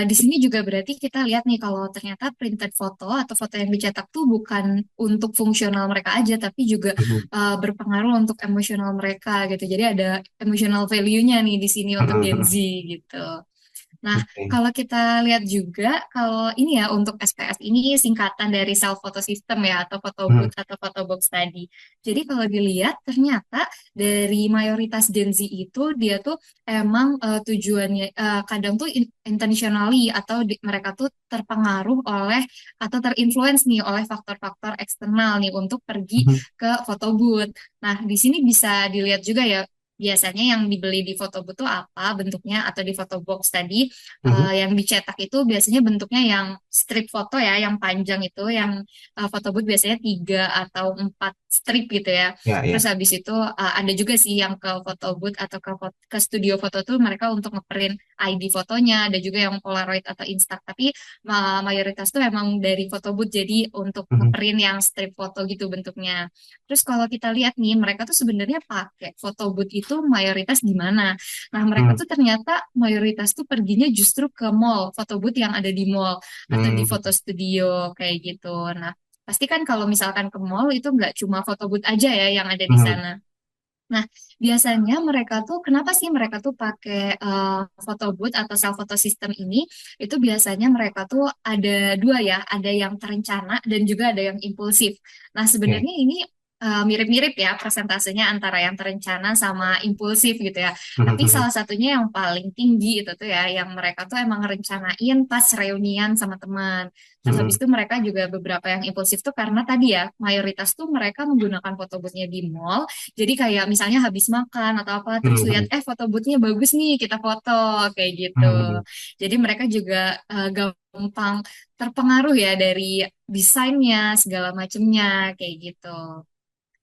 di sini juga berarti kita lihat nih kalau ternyata printed foto atau foto yang dicetak tuh bukan untuk fungsional mereka aja, tapi juga berpengaruh untuk emosional mereka gitu. Jadi ada emotional value-nya nih di sini untuk Gen Z gitu. Nah, kalau kita lihat juga, kalau ini ya untuk SPS ini singkatan dari self photo system ya, atau photo booth atau photo box tadi. Jadi kalau dilihat ternyata dari mayoritas Gen Z itu dia tuh emang tujuannya kadang tuh intentionally atau mereka tuh terpengaruh oleh atau terinfluence nih oleh faktor-faktor eksternal nih untuk pergi ke photo booth. Nah, di sini bisa dilihat juga ya. Biasanya yang dibeli di foto booth itu apa bentuknya, atau di foto box tadi yang dicetak itu biasanya bentuknya yang strip foto ya, yang panjang itu, yang foto booth biasanya 3 atau 4 strip gitu ya. Ya, Terus ya. habis itu ada juga sih yang ke photo booth atau ke studio foto tuh mereka untuk ngeprint ID fotonya, ada juga yang Polaroid atau Instax. Tapi mayoritas tuh emang dari photo booth jadi untuk Mhm. ngeprint yang strip foto gitu bentuknya. Terus kalau kita lihat nih, mereka tuh sebenarnya pakai photo booth itu mayoritas di mana? Nah, mereka Hmm. tuh ternyata mayoritas tuh perginya justru ke mall, photo booth yang ada di mall atau di Hmm. foto studio kayak gitu. Nah, pasti kan kalau misalkan ke mall itu nggak cuma photo booth aja ya yang ada di Hmm. sana. Nah, biasanya mereka tuh kenapa sih mereka tuh pakai photo booth atau self photo system ini? Itu biasanya mereka tuh ada dua ya, ada yang terencana dan juga ada yang impulsif. Nah, Oke. sebenarnya ini mirip-mirip ya persentasenya antara yang terencana sama impulsif gitu ya. Tapi Mhm. salah satunya yang paling tinggi itu tuh ya, yang mereka tuh emang rencanain pas reunian sama teman. Terus habis Mhm. itu mereka juga beberapa yang impulsif tuh karena tadi ya, mayoritas tuh mereka menggunakan foto boothnya di mall. Jadi kayak misalnya habis makan atau apa, terus lihat Mhm. foto boothnya bagus nih, kita foto kayak gitu. Mhm. Jadi mereka juga gampang terpengaruh ya dari desainnya segala macemnya kayak gitu.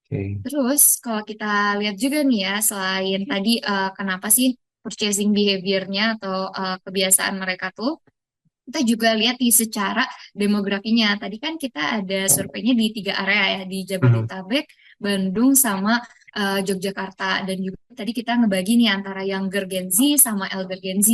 Oke. Terus kalau kita lihat juga nih ya, selain tadi kenapa sih purchasing behavior-nya atau kebiasaan mereka tuh, kita juga lihat di secara demografinya. Tadi kan kita ada surveinya di 3 area ya, di Mhm. Jabodetabek, Bandung, sama Yogyakarta. Dan juga tadi kita ngebagi nih antara younger Gen Z sama elder Gen Z.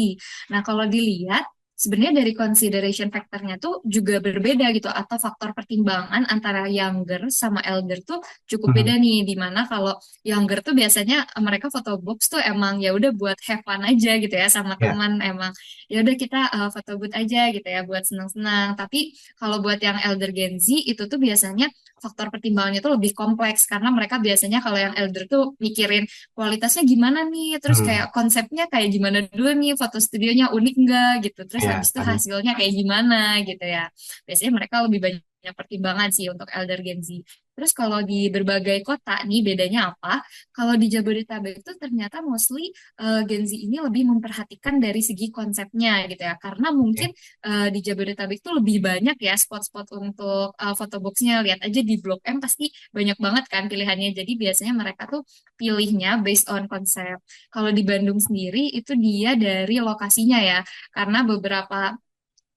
Nah, kalau dilihat, sebenarnya dari consideration factor-nya tuh juga berbeda gitu, atau faktor pertimbangan antara younger sama elder tuh cukup Mhm. beda nih, dimana kalau younger tuh biasanya mereka foto box tuh emang ya udah buat have fun aja gitu ya sama Ya. teman, emang ya udah kita foto booth aja gitu ya buat senang-senang. Tapi kalau buat yang elder Gen Z itu tuh biasanya faktor pertimbangannya tuh lebih kompleks karena mereka biasanya kalau yang elder tuh mikirin kualitasnya gimana nih, terus Mhm. kayak konsepnya kayak gimana dulu nih, foto studionya unik nggak gitu, terus Ya, habis itu ada. hasilnya kayak gimana gitu ya. Biasanya mereka lebih banyak pertimbangan sih untuk elder Gen Z. Terus kalau di berbagai kota nih bedanya apa? Kalau di Jabodetabek itu ternyata mostly Gen Z ini lebih memperhatikan dari segi konsepnya gitu ya. Karena mungkin Oke. di Jabodetabek itu lebih banyak ya spot-spot untuk photoboxnya. Lihat aja di Blok M pasti banyak banget kan pilihannya. Jadi biasanya mereka tuh pilihnya based on konsep. Kalau di Bandung sendiri itu dia dari lokasinya ya. Karena beberapa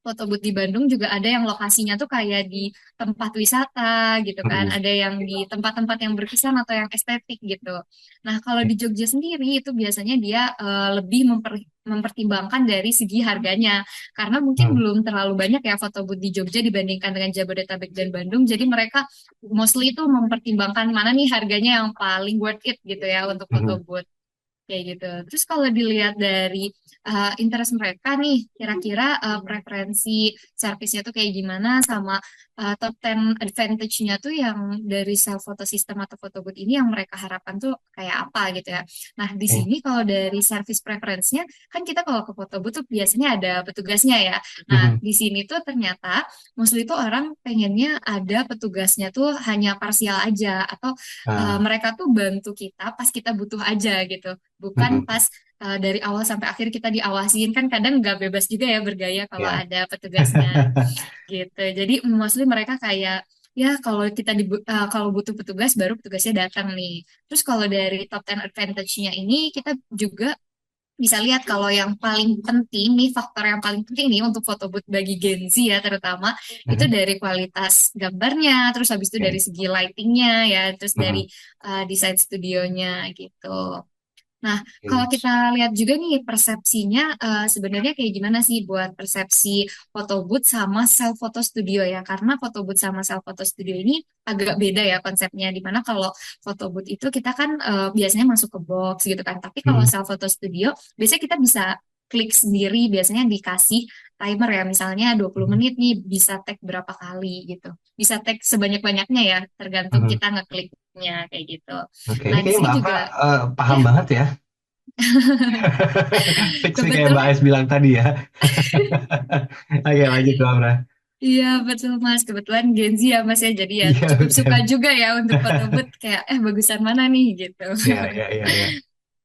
foto booth di Bandung juga ada yang lokasinya tuh kayak di tempat wisata gitu kan, Mhm. ada yang di tempat-tempat yang berkesan atau yang estetik gitu. Nah, kalau di Jogja sendiri itu biasanya dia lebih mempertimbangkan dari segi harganya, karena mungkin Mhm. belum terlalu banyak ya foto booth di Jogja dibandingkan dengan Jabodetabek dan Bandung, jadi mereka mostly itu mempertimbangkan mana nih harganya yang paling worth it gitu ya untuk foto Mhm. booth kayak gitu. Terus kalau dilihat dari interest mereka nih, kira-kira preferensi servisnya tuh kayak gimana, sama top 10 advantage-nya tuh yang dari self photo system atau photo booth ini yang mereka harapkan tuh kayak apa gitu ya. Nah, di Oke. sini kalau dari service preference-nya, kan kita kalau ke photo booth tuh biasanya ada petugasnya ya. Nah, Mhm. di sini tuh ternyata mostly tuh orang pengennya ada petugasnya tuh hanya parsial aja, atau Ah. mereka tuh bantu kita pas kita butuh aja gitu, bukan Mhm. pas dari awal sampai akhir kita diawasin. Kan kadang nggak bebas juga ya bergaya kalau Ya. ada petugasnya gitu. Jadi mostly mereka kayak ya kalau kita kalau butuh petugas baru petugasnya datang nih. Terus kalau dari top 10 advantage-nya ini kita juga bisa lihat kalau yang paling penting nih, faktor yang paling penting nih untuk foto booth bagi Gen Z ya terutama, itu Mhm. dari kualitas gambarnya, terus habis itu dari Oke. segi lightingnya ya, terus dari Mhm. desain studionya gitu. Nah, kalau Oke. kita lihat juga nih persepsinya sebenarnya kayak gimana sih buat persepsi photo booth sama self photo studio ya. Karena photo booth sama self photo studio ini agak beda ya konsepnya. Dimana kalau photo booth itu kita kan biasanya masuk ke box gitu kan. Tapi kalau Mhm. self photo studio biasanya kita bisa klik sendiri, biasanya dikasih timer ya. Misalnya 20 Mhm. menit nih bisa tag berapa kali gitu. Bisa tag sebanyak-banyaknya ya, tergantung Mhm. kita ngekliknya kayak gitu. Oke, ini Nah, di kayaknya sini Mbak Afra juga paham ya. banget ya. Fix nih kayak Mbak Kebetulan, Ais bilang tadi ya. Oke, lanjut Mbak Afra. iya betul Mas. Kebetulan Gen Z ya Mas ya. Jadi ya Iya, cukup suka betul. juga ya untuk foto booth kayak bagusan mana nih gitu. Iya, iya, iya, iya.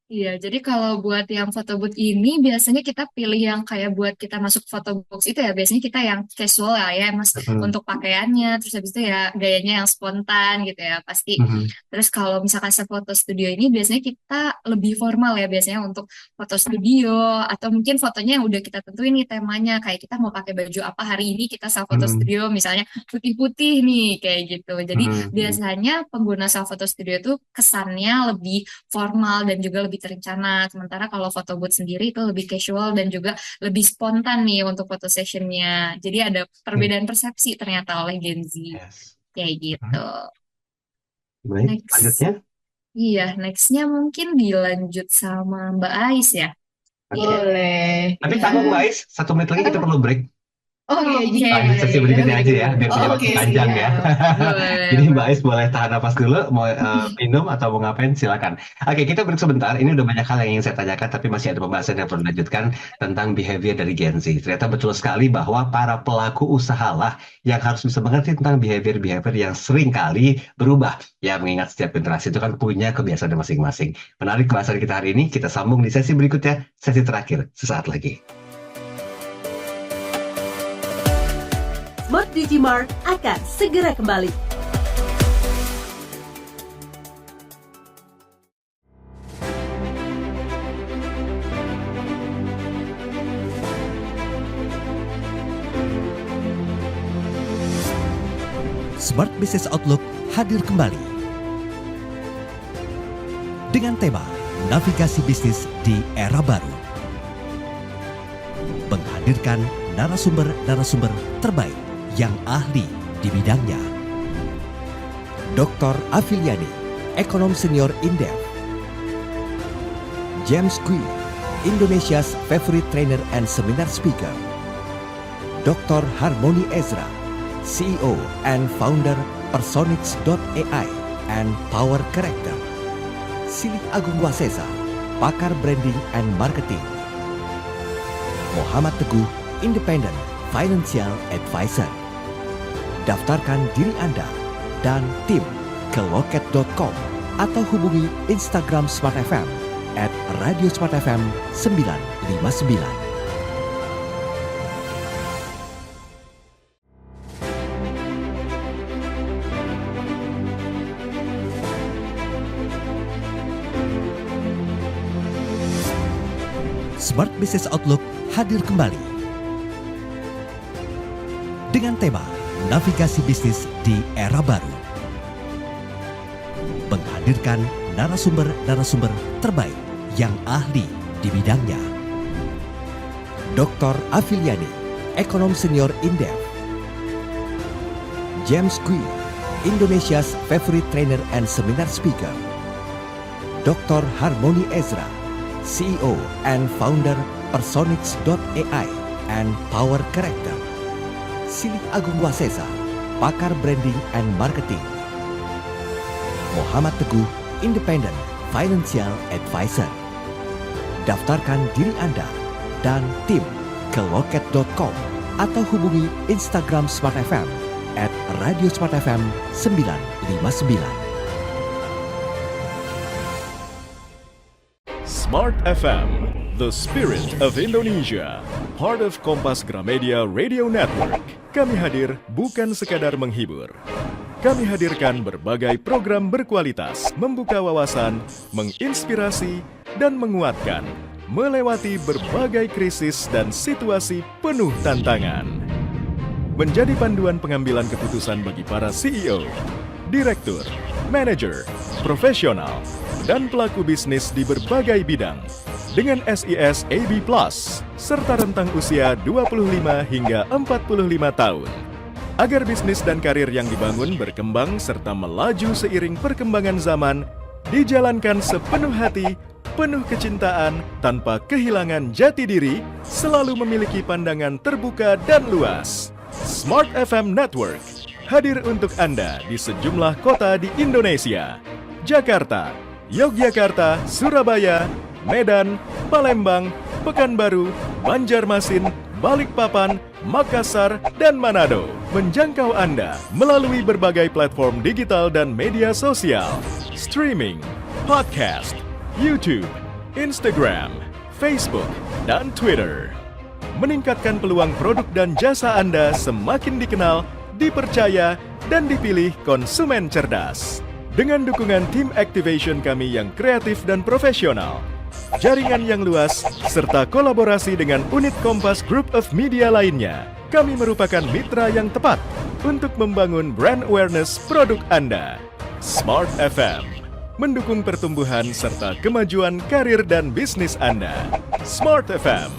Iya, jadi kalau buat yang photo booth ini biasanya kita pilih yang kayak buat kita masuk photo box itu ya. Biasanya kita yang casual ya, Mas, Mhm, untuk pakaiannya. Terus habis itu ya gayanya yang spontan gitu ya, pasti. mhm, Terus kalau misalkan foto studio ini biasanya kita lebih formal ya, biasanya untuk foto studio atau mungkin fotonya yang udah kita tentuin nih temanya. Kayak kita mau pakai baju apa hari ini, kita foto mhm, studio misalnya putih-putih nih kayak gitu. Jadi mhm, mhm. biasanya pengguna foto studio itu kesannya lebih formal dan juga lebih terencana. Sementara kalau foto booth sendiri itu lebih casual dan juga lebih spontan nih untuk foto sessionnya. Jadi ada Oke, perbedaan persepsi ternyata oleh Gen Z. yes. Kayak Mhm. gitu. Baik, Next. lanjutnya. Iya, nextnya mungkin dilanjut sama Mbak Ais ya. Iya. Oke. Boleh. Tapi Iya. tanggung Mbak Ais, 1 menit lagi kita perlu break. Oh iya, Oke. jadi Lanjut sesi berikutnya aja ya, biar punya oke, waktu panjang ya. siap. Boleh, Jadi Mbak boleh. Ais boleh tahan nafas dulu, mau minum atau mau ngapain silakan. Oke, kita break sebentar. Ini udah banyak hal yang ingin saya tanyakan, tapi masih ada pembahasan yang perlu dilanjutkan tentang behavior dari Gen Z. Ternyata betul sekali bahwa para pelaku usaha lah yang harus bisa mengerti tentang behavior-behavior yang sering kali berubah. Ya, mengingat setiap generasi itu kan punya kebiasaan masing-masing. Menarik pembahasan kita hari ini. Kita sambung di sesi berikutnya, sesi terakhir sesaat lagi. Smart Digimart akan segera kembali. Smart Business Outlook hadir kembali dengan tema Navigasi Bisnis di Era Baru. Menghadirkan narasumber-narasumber terbaik yang ahli di bidangnya. Dr. Afiliani, Ekonom Senior Indef. James Kui, Indonesia's favorite trainer and seminar speaker. Dr. Harmony Ezra, CEO and founder Personix.ai and Power Character. Silih Agung Wasesa, pakar branding and marketing. Muhammad Teguh, Independent Financial Advisor. Daftarkan diri Anda dan tim ke loket.com atau hubungi Instagram Smart FM @radiosmartfm 959. Smart Business Outlook hadir kembali dengan tema Navigasi Bisnis di Era Baru. Menghadirkan narasumber-narasumber terbaik yang ahli di bidangnya. Dr. Afiliani, Ekonom Senior Indef. James Kui, Indonesia's favorite trainer and seminar speaker. Dr. Harmony Ezra, CEO and founder Personix.ai and Power Character. Silih Agung Wasesa, pakar branding and marketing. Muhammad Teguh, Independent Financial Advisor. Daftarkan diri Anda dan tim ke loket.com atau hubungi Instagram Smart FM @radiosmartfm 959. Smart FM, the spirit of Indonesia, part of Kompas Gramedia Radio Network. Kami hadir bukan sekadar menghibur. Kami hadirkan berbagai program berkualitas, membuka wawasan, menginspirasi, dan menguatkan, melewati berbagai krisis dan situasi penuh tantangan. Menjadi panduan pengambilan keputusan bagi para CEO, direktur, manajer, profesional, dan pelaku bisnis di berbagai bidang dengan SIS AB+, serta rentang usia 25 hingga 45 tahun. Agar bisnis dan karir yang dibangun berkembang serta melaju seiring perkembangan zaman, dijalankan sepenuh hati, penuh kecintaan, tanpa kehilangan jati diri, selalu memiliki pandangan terbuka dan luas. Smart FM Network hadir untuk Anda di sejumlah kota di Indonesia. Jakarta, Yogyakarta, Surabaya, Medan, Palembang, Pekanbaru, Banjarmasin, Balikpapan, Makassar, dan Manado. Menjangkau Anda melalui berbagai platform digital dan media sosial, streaming, podcast, YouTube, Instagram, Facebook, dan Twitter. Meningkatkan peluang produk dan jasa Anda semakin dikenal, dipercaya, dan dipilih konsumen cerdas. Dengan dukungan tim activation kami yang kreatif dan profesional, jaringan yang luas, serta kolaborasi dengan unit Kompas Group of Media lainnya, kami merupakan mitra yang tepat untuk membangun brand awareness produk Anda. Smart FM, mendukung pertumbuhan serta kemajuan karir dan bisnis Anda. Smart FM,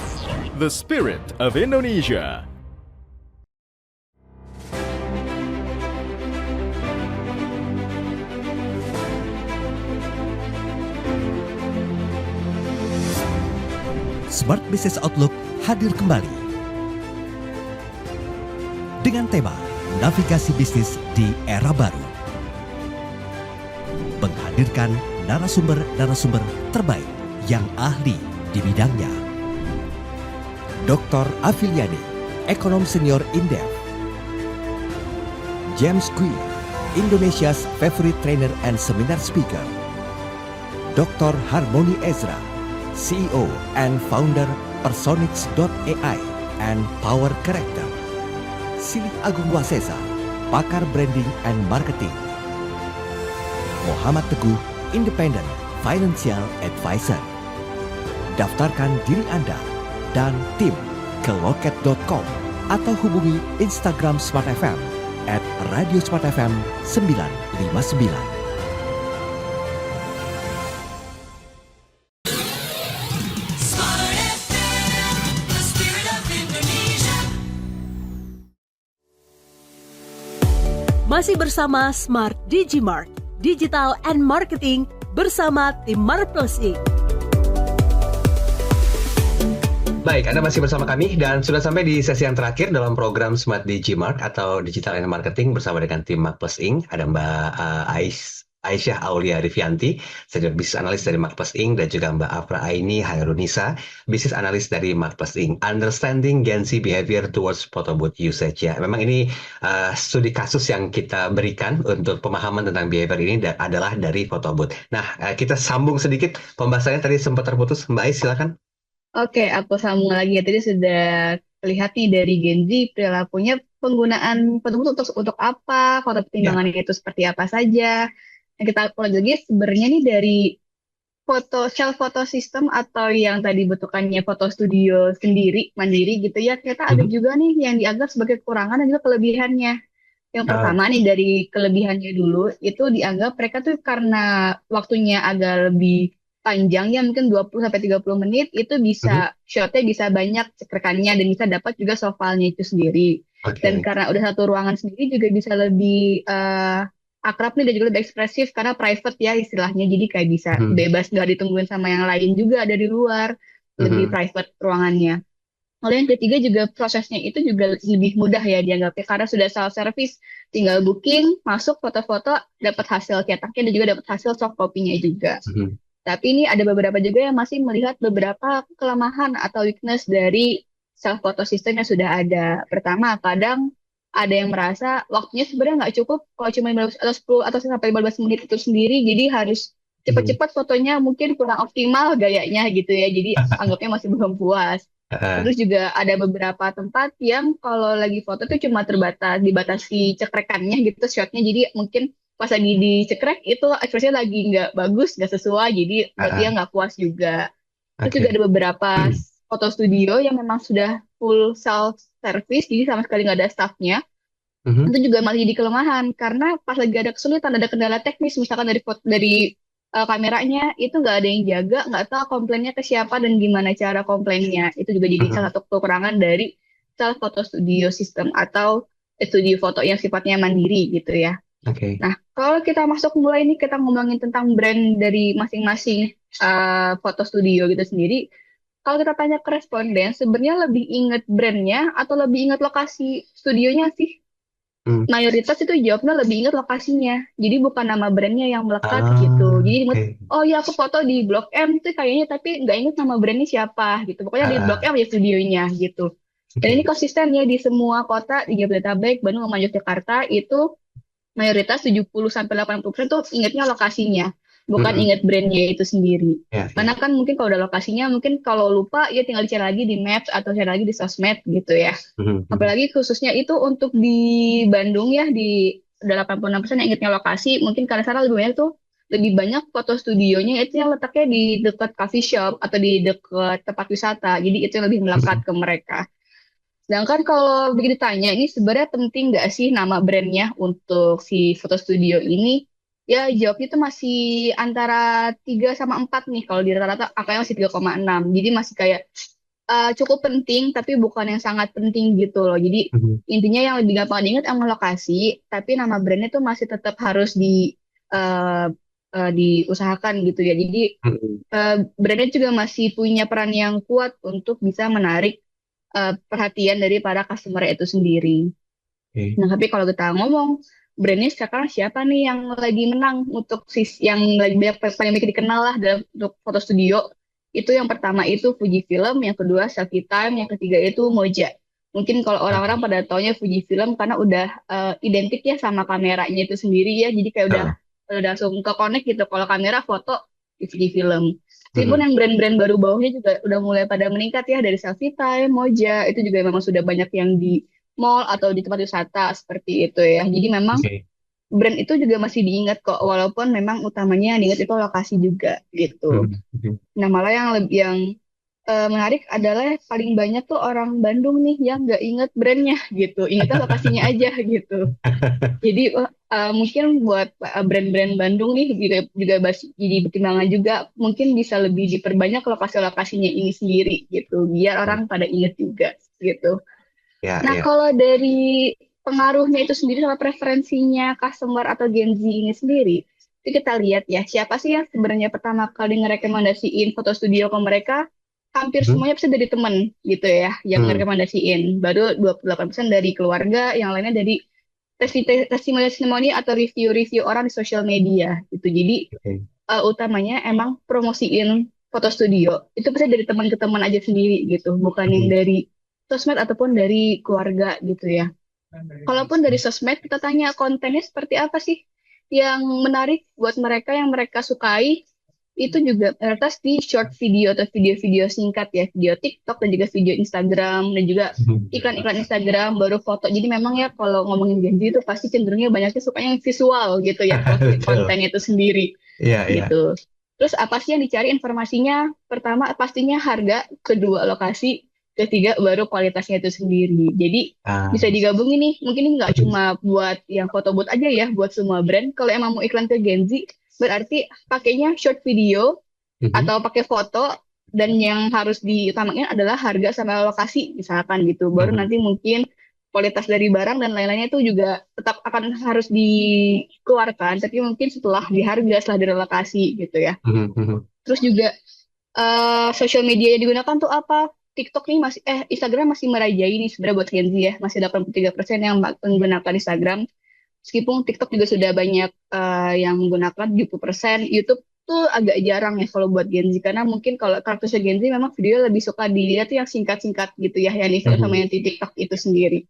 the spirit of Indonesia. Smart Business Outlook hadir kembali dengan tema Navigasi Bisnis di Era Baru. Menghadirkan narasumber-narasumber terbaik yang ahli di bidangnya. Dr. Afiliani, Ekonom Senior Indef. James Kui, Indonesia's favorite trainer and seminar speaker. Dr. Harmony Ezra, CEO and founder Personix.ai and Power Character. Silih Agung Wasesa, pakar branding and marketing. Muhammad Teguh, Independent Financial Advisor. Daftarkan diri Anda dan tim ke loket.com atau hubungi Instagram Smart FM @Radio Smart FM 959. Smart FM, the spirit of Indonesia. Masih bersama Smart Digimart, Digital and Marketing bersama tim Marples Inc. Baik, Anda masih bersama kami dan sudah sampai di sesi yang terakhir dalam program Smart Digimart atau Digital and Marketing bersama dengan tim Marples Inc. Ada Mbak Aisyah Aulia Rivianti, Senior Business Analyst dari Marples Inc. dan juga Mbak Afra Aini Hairunisa, Business Analyst dari Marples Inc. Understanding Gen Z Behavior Towards Photo Booth Usage. Ya, memang ini studi kasus yang kita berikan untuk pemahaman tentang behavior ini adalah dari photo booth. Nah, kita sambung sedikit pembahasannya tadi sempat terputus. Mbak Ais, silakan. Oke, aku sambung lagi ya. Tadi sudah terlihat nih dari Gen Z perilakunya penggunaan foto untuk apa, foto pertimbangannya itu seperti apa saja. Yang kita lanjut lagi sebenarnya nih dari self photo system atau yang tadi bentukannya foto studio sendiri mandiri gitu ya, ternyata ada juga nih yang dianggap sebagai kekurangan dan juga kelebihannya. Yang pertama nih dari kelebihannya dulu itu dianggap mereka tuh karena waktunya agak lebih panjang ya, mungkin 20-30 menit itu bisa shotnya bisa banyak cekrekannya dan bisa dapat juga soft file-nya itu sendiri. Dan karena udah satu ruangan sendiri juga bisa lebih akrab nih dan juga lebih ekspresif karena private ya istilahnya, jadi kayak bisa bebas nggak ditungguin sama yang lain juga dari luar, lebih private ruangannya. Lalu yang ketiga juga prosesnya itu juga lebih mudah ya dianggapnya karena sudah self service, tinggal booking, masuk foto-foto, dapat hasil cetaknya dan juga dapat hasil soft copy-nya juga. Tapi ini ada beberapa juga yang masih melihat beberapa kelemahan atau weakness dari self photo system yang sudah ada. Pertama, kadang ada yang merasa waktunya sebenarnya nggak cukup kalau cuma 15 atau 10 atau sampai 15 menit itu sendiri, jadi harus cepat-cepat fotonya, mungkin kurang optimal gayanya gitu ya, jadi anggapnya masih belum puas. Terus juga ada beberapa tempat yang kalau lagi foto tuh cuma dibatasi cekrekannya gitu shotnya, jadi mungkin pas lagi dicekrek itu ekspresinya lagi nggak bagus, nggak sesuai, jadi berarti ya nggak puas juga. Terus juga ada beberapa foto studio yang memang sudah full self service, jadi sama sekali nggak ada staffnya. Itu juga masih jadi kelemahan karena pas lagi ada kesulitan, ada kendala teknis, misalkan dari kameranya itu nggak ada yang jaga, nggak tahu komplainnya ke siapa dan gimana cara komplainnya. Itu juga jadi salah satu kekurangan dari self photo studio system atau studio foto yang sifatnya mandiri gitu ya. Nah, kalau kita mulai nih kita ngomongin tentang brand dari masing-masing foto studio gitu sendiri. Kalau kita tanya ke responden, sebenarnya lebih inget brandnya atau lebih inget lokasi studionya sih? Mayoritas itu jawabnya lebih inget lokasinya. Jadi bukan nama brandnya yang melekat gitu. Jadi inget, oh ya aku foto di Blok M itu kayaknya, tapi nggak inget nama brandnya siapa gitu. Pokoknya di Blok M ya studionya gitu. Dan ini konsisten ya di semua kota, di Jabodetabek, Bandung, sama Yogyakarta itu mayoritas 70-80% tuh ingetnya lokasinya. bukan inget brandnya itu sendiri. Ya, Karena ya. kan mungkin kalau udah lokasinya, mungkin kalau lupa ya tinggal dicari lagi di Maps atau cari lagi di sosmed gitu ya. Apalagi khususnya itu untuk di Bandung ya, di udah 86% yang ingetnya lokasi, mungkin karena sana lebih banyak tuh, lebih banyak foto studionya itu yang letaknya di dekat coffee shop atau di dekat tempat wisata. Jadi itu yang lebih melekat ke mereka. Sedangkan kalau begitu ditanya, ini sebenarnya penting nggak sih nama brandnya untuk si foto studio ini? Ya jawabnya itu masih antara 3 sama 4 nih. Kalau di rata-rata angkanya masih 3,6. Jadi masih kayak cukup penting, tapi bukan yang sangat penting gitu loh. Jadi intinya yang lebih gampang diingat emang lokasi, tapi nama brandnya tuh masih tetap harus eh, diusahakan gitu ya. Jadi brandnya juga masih punya peran yang kuat untuk bisa menarik perhatian dari para customer itu sendiri. Oke. Nah, tapi kalau kita ngomong brandnya sekarang siapa nih yang lagi menang untuk yang lagi banyak paling banyak dikenal lah dalam untuk foto studio, itu yang pertama itu Fujifilm, yang kedua Selfie Time, yang ketiga itu Moja. Mungkin kalau orang-orang pada taunya Fujifilm karena udah identik ya sama kameranya itu sendiri ya, jadi kayak udah langsung ke connect gitu. Kalau kamera foto di Fujifilm. Meskipun yang brand-brand baru bawahnya juga udah mulai pada meningkat ya, dari Selfie Time, Moja itu juga memang sudah banyak yang di mall atau di tempat wisata seperti itu ya. Jadi memang Oke. brand itu juga masih diingat kok, walaupun memang utamanya yang diingat itu lokasi juga gitu. Nah, malah yang lebih menarik adalah paling banyak tuh orang Bandung nih yang nggak inget brandnya gitu, ingetnya lokasinya aja gitu. Jadi mungkin buat brand-brand Bandung nih juga jadi pertimbangan juga, mungkin bisa lebih diperbanyak lokasi-lokasinya ini sendiri gitu, biar orang pada inget juga gitu. Ya, Nah, ya. kalau dari pengaruhnya itu sendiri sama preferensinya customer atau Gen Z ini sendiri, itu kita lihat ya, siapa sih yang sebenarnya pertama kali ngerekomendasiin foto studio ke mereka, hampir Hmm, semuanya bisa dari temen gitu ya, yang hmm, ngerekomendasiin. Baru 28% dari keluarga, yang lainnya dari testimoni-testimoni atau review-review orang di sosial media gitu. Jadi, oke. utamanya emang promosiin foto studio itu bisa dari teman ke teman aja sendiri gitu, bukan yang dari sosmed ataupun dari keluarga gitu ya. Kalaupun dari sosmed kita tanya kontennya seperti apa sih yang menarik buat mereka, yang mereka sukai, itu juga terletak di short video atau video-video singkat ya, video TikTok dan juga video Instagram dan juga iklan-iklan Instagram baru foto. Jadi memang ya kalau ngomongin Gen Z itu pasti cenderungnya banyaknya sukanya yang visual gitu ya, kalau Betul. kontennya itu sendiri Iya, iya. gitu. Terus apa sih yang dicari informasinya? Pertama pastinya harga, kedua lokasi, ketiga baru kualitasnya itu sendiri. Jadi bisa Ah, digabungin nih, mungkin ini nggak cuma buat yang foto booth aja ya, buat semua brand. Kalau emang mau iklan ke Gen Z, berarti pakainya short video mhm, atau pakai foto, dan yang harus diutamakan adalah harga sama lokasi misalkan gitu. Baru mhm, nanti mungkin kualitas dari barang dan lain-lainnya itu juga tetap akan harus dikeluarkan, tapi mungkin setelah di harga, setelah direlokasi gitu ya. mhm, mhm. Terus juga sosial media yang digunakan tuh apa? TikTok nih masih Instagram masih merajai nih sebenarnya buat Gen Z ya, masih 83% yang menggunakan Instagram. Meskipun TikTok juga sudah banyak yang menggunakan 70%, YouTube tuh agak jarang ya kalau buat Gen Z, karena mungkin kalau karakternya Gen Z memang video lebih suka dilihat tuh yang singkat-singkat gitu ya, yang di Instagram sama Mhm. yang di TikTok itu sendiri.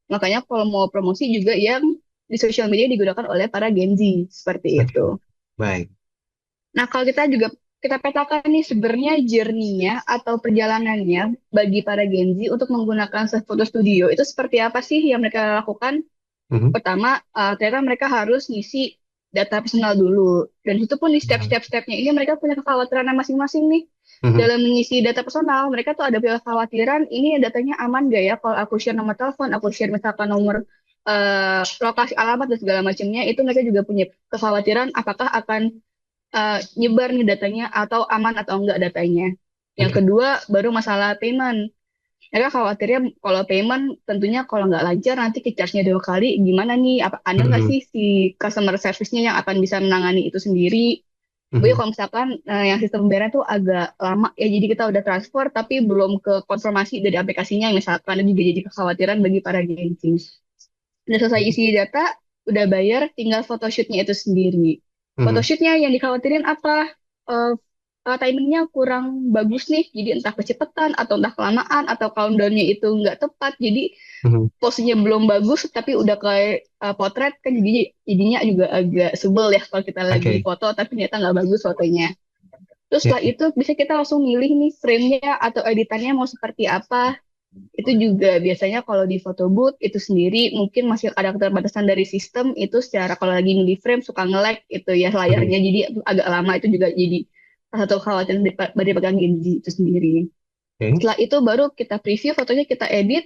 Makanya kalau mau promosi juga yang di sosial media digunakan oleh para Gen Z seperti Oke, itu. baik. Nah, kalau kita petakan nih sebenarnya journey-nya atau perjalanannya bagi para Gen Z untuk menggunakan foto studio itu seperti apa sih yang mereka lakukan? Mhm. Pertama, ternyata mereka harus ngisi data personal dulu. Dan itu pun di step-step-stepnya ini mereka punya kekhawatiran masing-masing nih. Mhm. Dalam mengisi data personal, mereka tuh ada kekhawatiran, ini datanya aman gak ya kalau aku share nomor telepon, aku share misalkan nomor lokasi, alamat, dan segala macamnya, itu mereka juga punya kekhawatiran apakah akan nyebar nih datanya atau aman atau enggak datanya. Yang Oke. kedua, baru masalah payment. Mereka khawatirnya kalau payment tentunya kalau nggak lancar nanti ke charge-nya 2 kali, gimana nih? Apa ada nggak Mhm. sih si customer service-nya yang akan bisa menangani itu sendiri? Tapi Mhm. kalau misalkan yang sistem pembayaran tuh agak lama ya, jadi kita udah transfer tapi belum ke konfirmasi dari aplikasinya misalkan, itu juga jadi kekhawatiran bagi para agensi. Udah selesai isi data, udah bayar, tinggal photoshootnya itu sendiri. Mhm. Photoshootnya yang dikhawatirin apa? Eh, timingnya kurang bagus nih, jadi entah kecepatan atau entah kelamaan atau countdown-nya itu nggak tepat, jadi Mhm. posenya belum bagus tapi udah kayak potret kan, jadinya juga agak sebel ya kalau kita lagi Oke. foto tapi ternyata nggak bagus fotonya. Terus Ya. setelah itu bisa kita langsung milih nih frame-nya atau editannya mau seperti apa. Itu juga biasanya kalau di photo booth itu sendiri mungkin masih ada keterbatasan dari sistem, itu secara kalau lagi milih frame suka nge-lag itu ya layarnya, jadi agak lama, itu juga jadi salah satu kekhawatiran dari pegang Genji itu sendiri. Oke. Setelah itu baru kita preview fotonya, kita edit,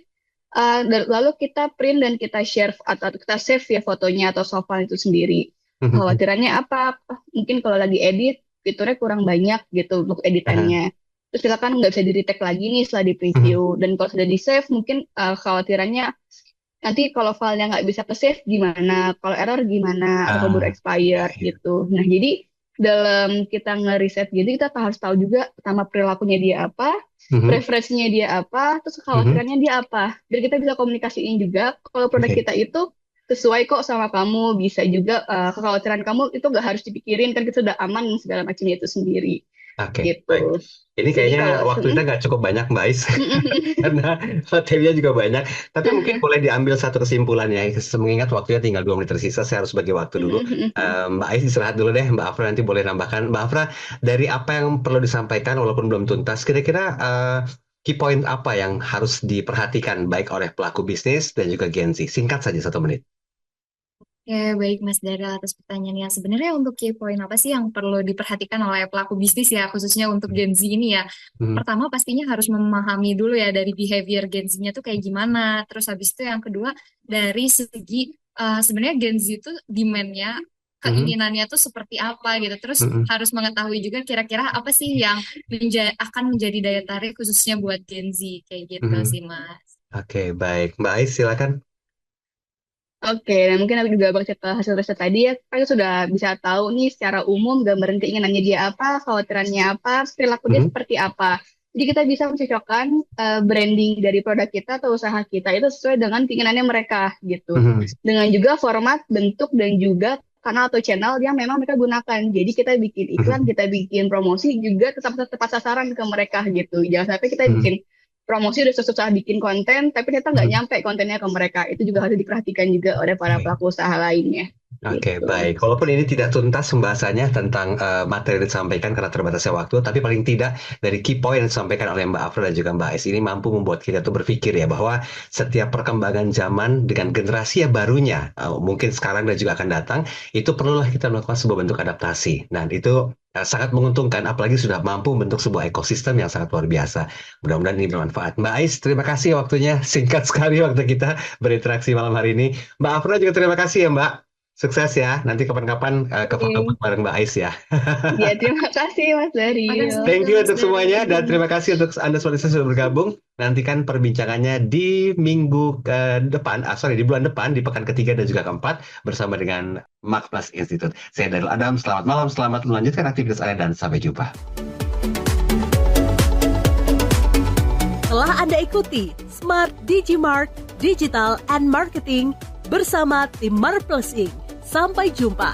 dan lalu kita print dan kita share atau kita save ya fotonya atau softfile itu sendiri. Mhm. Khawatirannya apa? Mungkin kalau lagi edit fiturnya kurang banyak gitu untuk editannya. Terus kita kan nggak bisa di-retake lagi nih setelah di preview. Dan kalau sudah di-save mungkin khawatirannya nanti kalau filenya nggak bisa ke-save gimana, kalau error gimana, atau keburu expired iya. gitu. Nah jadi dalam kita nge-reset gitu kita harus tahu juga pertama perilakunya dia apa, Mhm. preferensinya dia apa, terus kekhawatirannya dia apa. Biar kita bisa komunikasiin juga kalau produk Oke. kita itu sesuai kok sama kamu, bisa juga kekhawatiran kamu itu nggak harus dipikirin, kan kita udah aman segala macamnya itu sendiri Oke, gitu. baik. Ini Jadi kayaknya kalau waktu kita nggak cukup banyak, Mbak Ais, karena materinya juga banyak. Tapi mungkin boleh diambil satu kesimpulan ya, mengingat waktunya tinggal 2 menit tersisa, saya harus bagi waktu dulu. Mbak Ais istirahat dulu deh, Mbak Afra nanti boleh nambahkan. Mbak Afra, dari apa yang perlu disampaikan walaupun belum tuntas, kira-kira key point apa yang harus diperhatikan baik oleh pelaku bisnis dan juga Gen Z? Singkat saja 1 menit. Oke, baik Mas Dara atas pertanyaannya. Sebenarnya untuk key point apa sih yang perlu diperhatikan oleh pelaku bisnis ya, khususnya untuk Gen Z ini ya. Mhm. Pertama pastinya harus memahami dulu ya dari behavior Gen Z-nya tuh kayak gimana. Terus habis itu yang kedua dari segi sebenarnya Gen Z itu demand-nya, keinginannya tuh seperti apa gitu. Terus Mhm. harus mengetahui juga kira-kira apa sih yang akan menjadi daya tarik khususnya buat Gen Z kayak gitu Mhm. sih Mas. Oke, baik. Mbak Ais, silakan. Oke, dan mungkin aku juga bercerita hasil riset tadi ya, kita sudah bisa tahu nih secara umum gambaran keinginannya dia apa, khawatirannya apa, perilaku dia seperti apa. Jadi kita bisa mencocokkan branding dari produk kita atau usaha kita itu sesuai dengan keinginannya mereka gitu. Mhm. Dengan juga format, bentuk, dan juga kanal atau channel yang memang mereka gunakan. Jadi kita bikin iklan, kita bikin promosi juga tetap tepat sasaran ke mereka gitu. Jangan sampai kita bikin promosi udah susah bikin konten, tapi ternyata nggak nyampe kontennya ke mereka. Itu juga harus diperhatikan juga oleh para Oke. pelaku usaha lainnya. Oke, Gitu. baik. Walaupun ini tidak tuntas pembahasannya tentang materi yang disampaikan karena terbatasnya waktu, tapi paling tidak dari key point yang disampaikan oleh Mbak Afra dan juga Mbak Ais ini mampu membuat kita tuh berpikir ya bahwa setiap perkembangan zaman dengan generasi yang barunya, mungkin sekarang dan juga akan datang, itu perlulah kita melakukan sebuah bentuk adaptasi. Dan itu sangat menguntungkan, apalagi sudah mampu membentuk sebuah ekosistem yang sangat luar biasa. Mudah-mudahan ini bermanfaat. Mbak Ais, terima kasih waktunya. Singkat sekali waktu kita berinteraksi malam hari ini. Mbak Afra juga terima kasih ya Mbak. Sukses ya. Nanti kapan-kapan ke foto booth bareng Mbak Ais ya. Ya, terima kasih Mas Dario. Makasih. Thank you Mas untuk Dari. semuanya dan terima kasih untuk Anda semua yang sudah bergabung. Nantikan perbincangannya di minggu depan, di bulan depan, di pekan ketiga dan juga keempat bersama dengan Mark Plus Institute. Saya Daryl Adam, selamat malam, selamat melanjutkan aktivitas Anda dan sampai jumpa. Telah Anda ikuti Smart Digimart Digital and Marketing bersama tim Marplus Inc. Sampai jumpa.